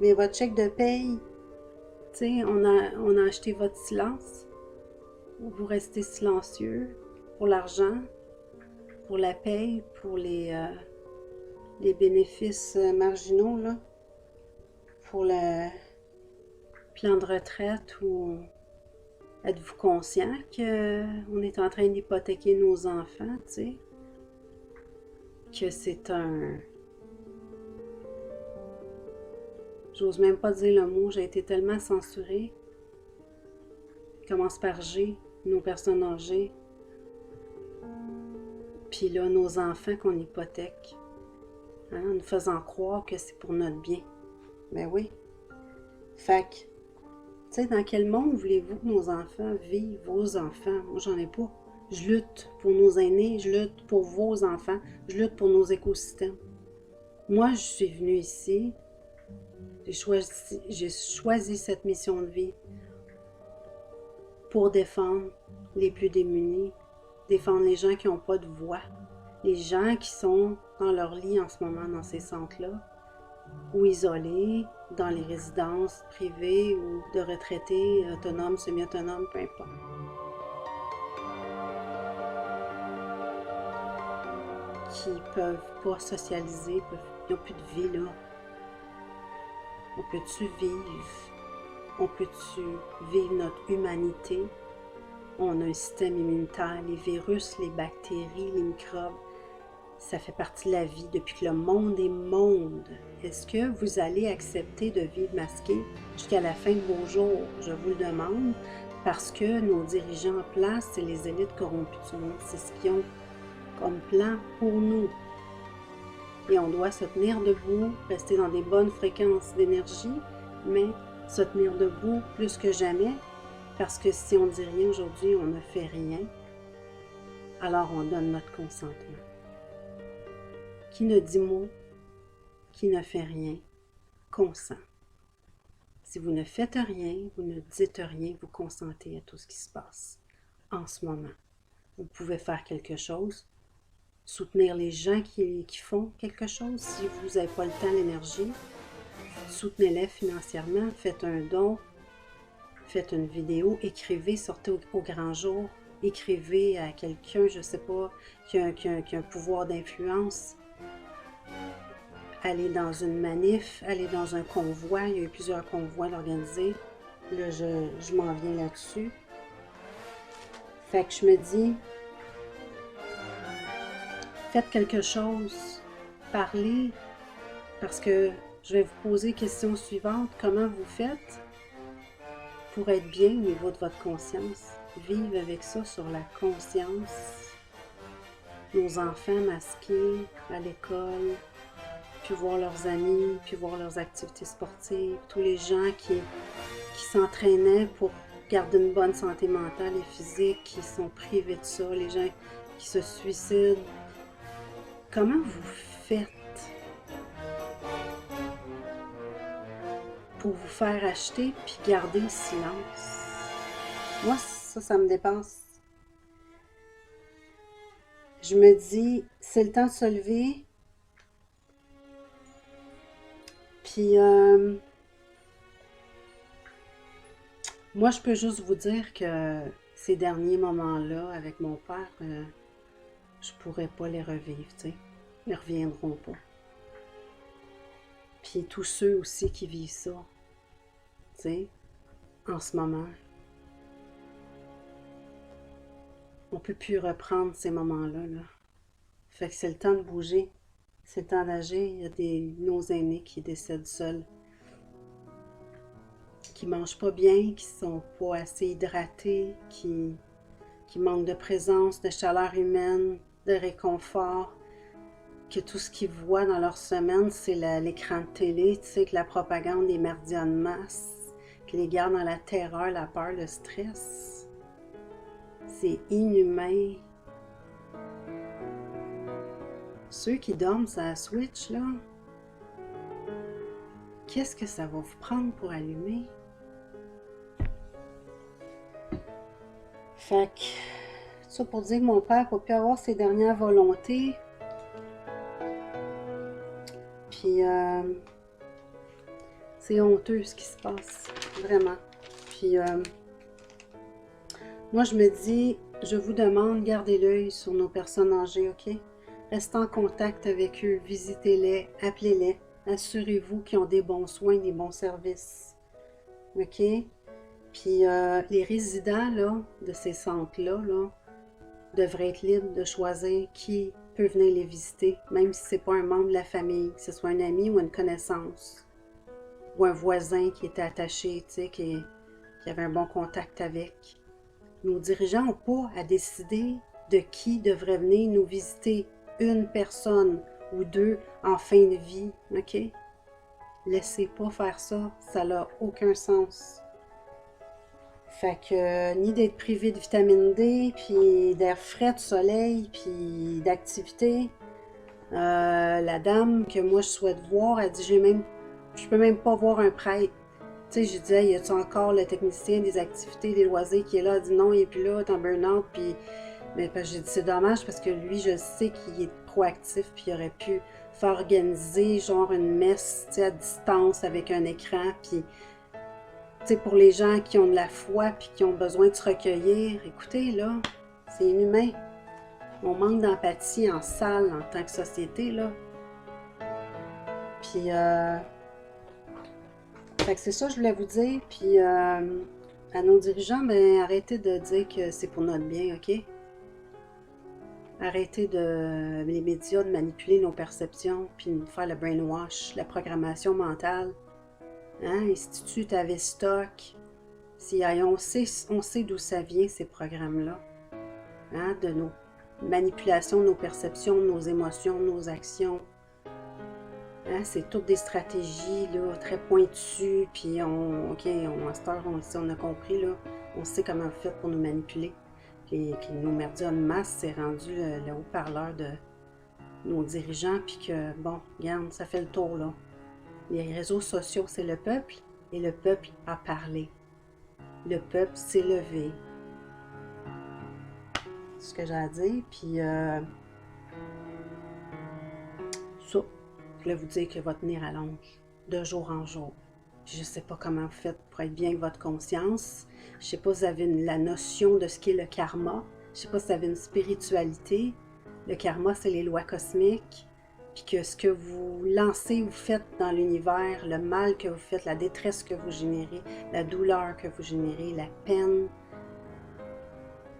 mais votre chèque de paye, tu sais, on a acheté votre silence. Vous restez silencieux pour l'argent, pour la paye, pour les bénéfices marginaux, là, pour le plan de retraite, ou êtes-vous conscient qu'on est en train d'hypothéquer nos enfants, tu sais, que c'est un... J'ose même pas dire le mot, j'ai été tellement censurée. Commence par G, nos personnes âgées. Puis là, nos enfants qu'on hypothèque, hein, en nous faisant croire que c'est pour notre bien. Ben oui. Fait que, tu sais, dans quel monde voulez-vous que nos enfants vivent, vos enfants? Moi, j'en ai pas. Je lutte pour nos aînés, je lutte pour vos enfants, je lutte pour nos écosystèmes. Moi, je suis venue ici, j'ai choisi cette mission de vie pour défendre les plus démunis, défendre les gens qui n'ont pas de voix, les gens qui sont dans leur lit en ce moment dans ces centres-là, ou isolés, dans les résidences privées ou de retraités, autonomes, semi-autonomes, peu importe. Qui peuvent pas socialiser, ils n'ont plus de vie là. On peut-tu vivre? On peut-tu vivre notre humanité? On a un système immunitaire, les virus, les bactéries, les microbes, ça fait partie de la vie depuis que le monde est monde. Est-ce que vous allez accepter de vivre masqué jusqu'à la fin de vos jours? Je vous le demande, parce que nos dirigeants en place, c'est les élites corrompues du monde, c'est ce qu'ils ont comme plan pour nous. Et on doit se tenir debout, rester dans des bonnes fréquences d'énergie, mais se tenir debout plus que jamais, parce que si on dit rien aujourd'hui, on ne fait rien, alors on donne notre consentement. Qui ne dit mot, qui ne fait rien, consent. Si vous ne faites rien, vous ne dites rien, vous consentez à tout ce qui se passe en ce moment. Vous pouvez faire quelque chose, soutenir les gens qui font quelque chose. Si vous n'avez pas le temps, l'énergie, soutenez-les financièrement, faites un don, faites une vidéo, écrivez, sortez au grand jour, écrivez à quelqu'un, je ne sais pas, qui a un pouvoir d'influence. Allez dans une manif, allez dans un convoi, il y a eu plusieurs convois d'organiser. Là, je m'en viens là-dessus. Fait que je me dis, faites quelque chose, parlez, parce que je vais vous poser la question suivante. Comment vous faites pour être bien au niveau de votre conscience? Vivre avec ça sur la conscience. Nos enfants masqués à l'école, puis voir leurs amis, puis voir leurs activités sportives, tous les gens qui s'entraînaient pour garder une bonne santé mentale et physique, qui sont privés de ça, les gens qui se suicident. Comment vous faites pour vous faire acheter puis garder le silence? Moi, ça me dépasse. Je me dis, c'est le temps de se lever. Puis, moi, je peux juste vous dire que ces derniers moments-là, avec mon père, je pourrais pas les revivre, tu sais. Ils ne reviendront pas. Puis tous ceux aussi qui vivent ça, tu sais, en ce moment, on peut plus reprendre ces moments-là, là. Fait que c'est le temps de bouger, c'est le temps d'agir. Il y a nos aînés qui décèdent seuls, qui mangent pas bien, qui sont pas assez hydratés, qui manquent de présence, de chaleur humaine, de réconfort, que tout ce qu'ils voient dans leur semaine, c'est l'écran de télé, tu sais, que la propagande des médias de masse, qui les garde dans la terreur, la peur, le stress. C'est inhumain. Ceux qui dorment sur la Switch, là, qu'est-ce que ça va vous prendre pour allumer? Fait que, ça pour dire que mon père n'a pu avoir ses dernières volontés. Puis, c'est honteux ce qui se passe, vraiment. Puis, moi, je me dis, je vous demande, gardez l'œil sur nos personnes âgées, OK? Restez en contact avec eux, visitez-les, appelez-les. Assurez-vous qu'ils ont des bons soins, des bons services, OK? Puis, les résidents, là, de ces centres-là, là, devraient être libres de choisir qui peut venir les visiter, même si ce n'est pas un membre de la famille, que ce soit un ami ou une connaissance, ou un voisin qui était attaché, tu sais, qui avait un bon contact avec. Nos dirigeants n'ont pas à décider de qui devrait venir nous visiter, une personne ou deux en fin de vie, OK? Laissez pas faire ça, ça n'a aucun sens. Fait que, ni d'être privé de vitamine D, puis d'air frais, de soleil, puis d'activité. La dame que moi je souhaite voir, elle dit, je peux même pas voir un prêtre. Tu sais, je disais, y a-tu encore le technicien des activités, des loisirs qui est là? Elle dit non, il est plus là, t'es en burn-out, puis Mais j'ai dit c'est dommage parce que lui, je sais qu'il est proactif puis il aurait pu faire organiser genre une messe à distance avec un écran. Puis pour les gens qui ont de la foi puis qui ont besoin de se recueillir, écoutez là, c'est inhumain. On manque d'empathie en salle en tant que société là. Puis fait que c'est ça que je voulais vous dire. Puis à nos dirigeants, ben arrêtez de dire que c'est pour notre bien, ok? Arrêtez les médias de manipuler nos perceptions, puis de faire le brainwash, la programmation mentale. Hein? Institut Tavistock, CIA, on sait d'où ça vient, ces programmes-là. Hein? De nos manipulations, nos perceptions, nos émotions, nos actions. Hein? C'est toutes des stratégies là, très pointues, puis à cette heure, on a compris, là, on sait comment vous faites pour nous manipuler. Puis nos médias de masse, c'est rendu le haut-parleur de nos dirigeants, puis que, bon, regarde, ça fait le tour, là. Les réseaux sociaux, c'est le peuple, et le peuple a parlé. Le peuple s'est levé. C'est ce que j'ai à dire, puis ça, je voulais vous dire que votre nez rallonge de jour en jour. Puis je ne sais pas comment vous faites pour être bien avec votre conscience. Je ne sais pas si vous avez la notion de ce qu'est le karma. Je ne sais pas si vous avez une spiritualité. Le karma, c'est les lois cosmiques. Puis que ce que vous lancez, vous faites dans l'univers, le mal que vous faites, la détresse que vous générez, la douleur que vous générez, la peine,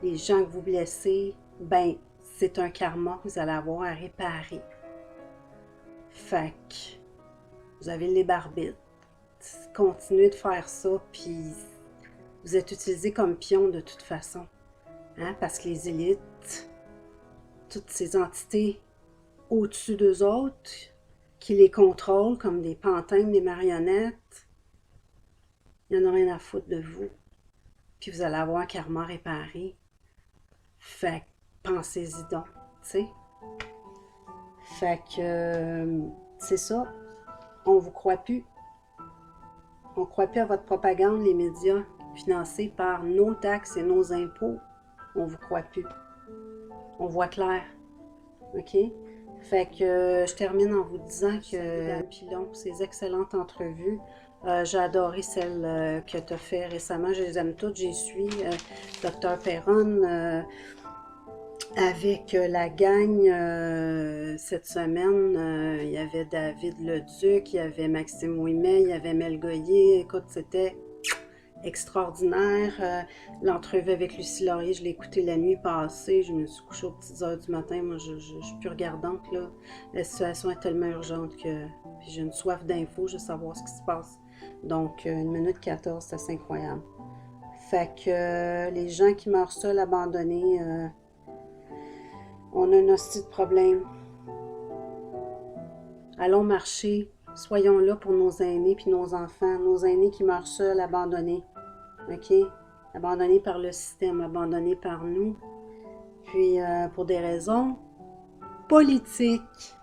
les gens que vous blessez, ben, c'est un karma que vous allez avoir à réparer. Fait que vous avez le libre arbitre. Continuez de faire ça, puis vous êtes utilisé comme pion de toute façon. Hein? Parce que les élites, toutes ces entités au-dessus d'eux autres, qui les contrôlent comme des pantins, des marionnettes, il n'y en a rien à foutre de vous. Puis vous allez avoir un karma réparé. Fait que pensez-y donc, tu sais. Fait que c'est ça. On vous croit plus. On ne croit plus à votre propagande, les médias financés par nos taxes et nos impôts. On ne vous croit plus. On voit clair. OK? Fait que je termine en vous disant que Pilon, ces excellentes entrevues, j'ai adoré celle que tu as fait récemment. Je les aime toutes. J'y suis. Dr. Perron, avec la gang, cette semaine, il y avait David Leduc, il y avait Maxime Ouimet, il y avait Mel Goyer. Écoute, c'était extraordinaire. L'entrevue avec Lucie Laurier, je l'ai écoutée la nuit passée. Je me suis couchée aux petites heures du matin. Moi, je suis plus regardante, là. La situation est tellement urgente que j'ai une soif d'infos, je veux savoir ce qui se passe. Donc, 1 minute 14, c'est assez incroyable. Fait que les gens qui meurent seuls, abandonnés, on a un hostie de problème. Allons marcher. Soyons là pour nos aînés puis nos enfants. Nos aînés qui meurent seuls, abandonnés. OK? Abandonnés par le système, abandonnés par nous. Puis pour des raisons politiques.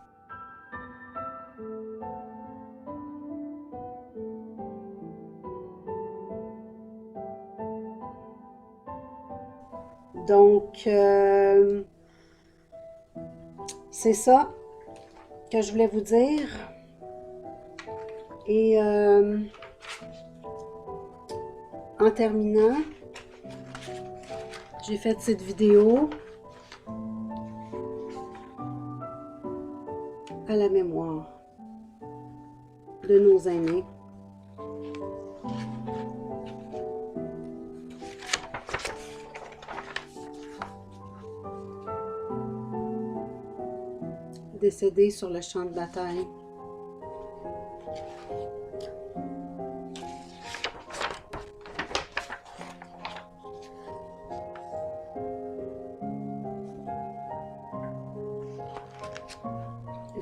Donc, c'est ça que je voulais vous dire. Et en terminant, j'ai fait cette vidéo à la mémoire de nos aînés. Décédés sur le champ de bataille.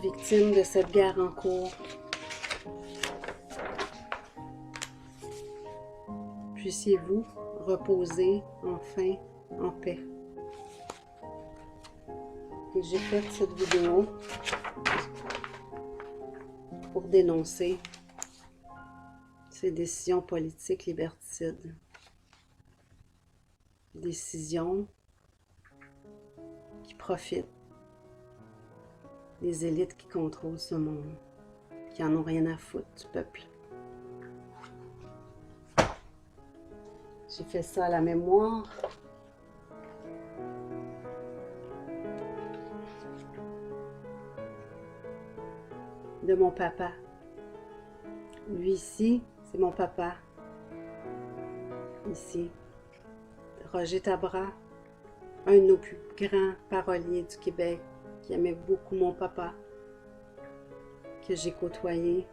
Victimes de cette guerre en cours. Puissiez-vous reposer enfin en paix. Et j'ai fait cette vidéo pour dénoncer ces décisions politiques liberticides. Décisions qui profitent, les élites qui contrôlent ce monde, qui en ont rien à foutre du peuple. J'ai fait ça à la mémoire. De mon papa. Lui ici, c'est mon papa. Ici, Roger Tabra, un de nos plus grands paroliers du Québec, qui aimait beaucoup mon papa, que j'ai côtoyé.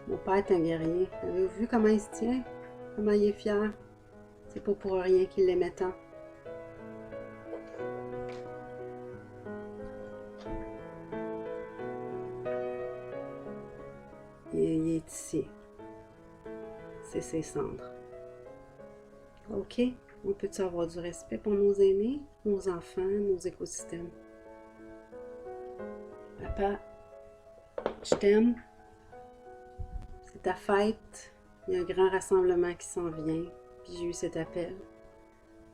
Mon père est un guerrier. Avez-vous vu comment il se tient? Comment il est fier? C'est pas pour rien qu'il l'aimait tant. Et il est ici. C'est ses cendres. OK? On peut-tu avoir du respect pour nos aînés, nos enfants, nos écosystèmes? Papa, je t'aime. C'est ta fête. Il y a un grand rassemblement qui s'en vient. Puis j'ai eu cet appel.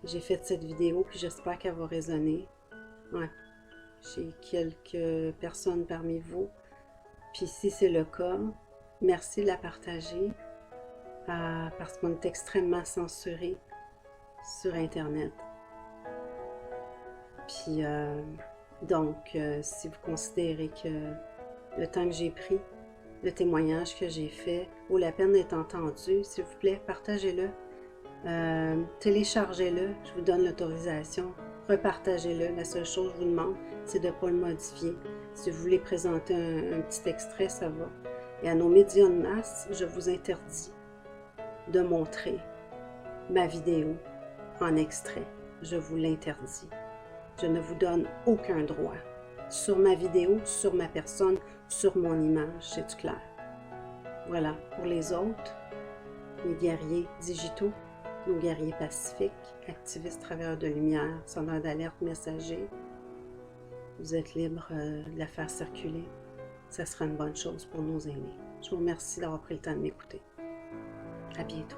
J'ai fait cette vidéo, puis j'espère qu'elle va résonner. Ouais. J'ai quelques personnes parmi vous. Puis si c'est le cas, merci de la partager. Parce qu'on est extrêmement censuré sur Internet. Puis, donc, si vous considérez que le temps que j'ai pris, le témoignage que j'ai fait vaut la peine d'être entendu, s'il vous plaît, partagez-le. Téléchargez-le, je vous donne l'autorisation. Repartagez-le. La seule chose que je vous demande, c'est de ne pas le modifier. Si vous voulez présenter un petit extrait, ça va. Et à nos médias de masse, je vous interdis de montrer ma vidéo en extrait. Je vous l'interdis. Je ne vous donne aucun droit sur ma vidéo, sur ma personne, sur mon image. C'est-tu clair? Voilà. Pour les autres, les guerriers digitaux, nos guerriers pacifiques, activistes, travailleurs de lumière, sonneurs d'alerte, messagers, vous êtes libres de la faire circuler. Ça sera une bonne chose pour nos aînés. Je vous remercie d'avoir pris le temps de m'écouter. À bientôt.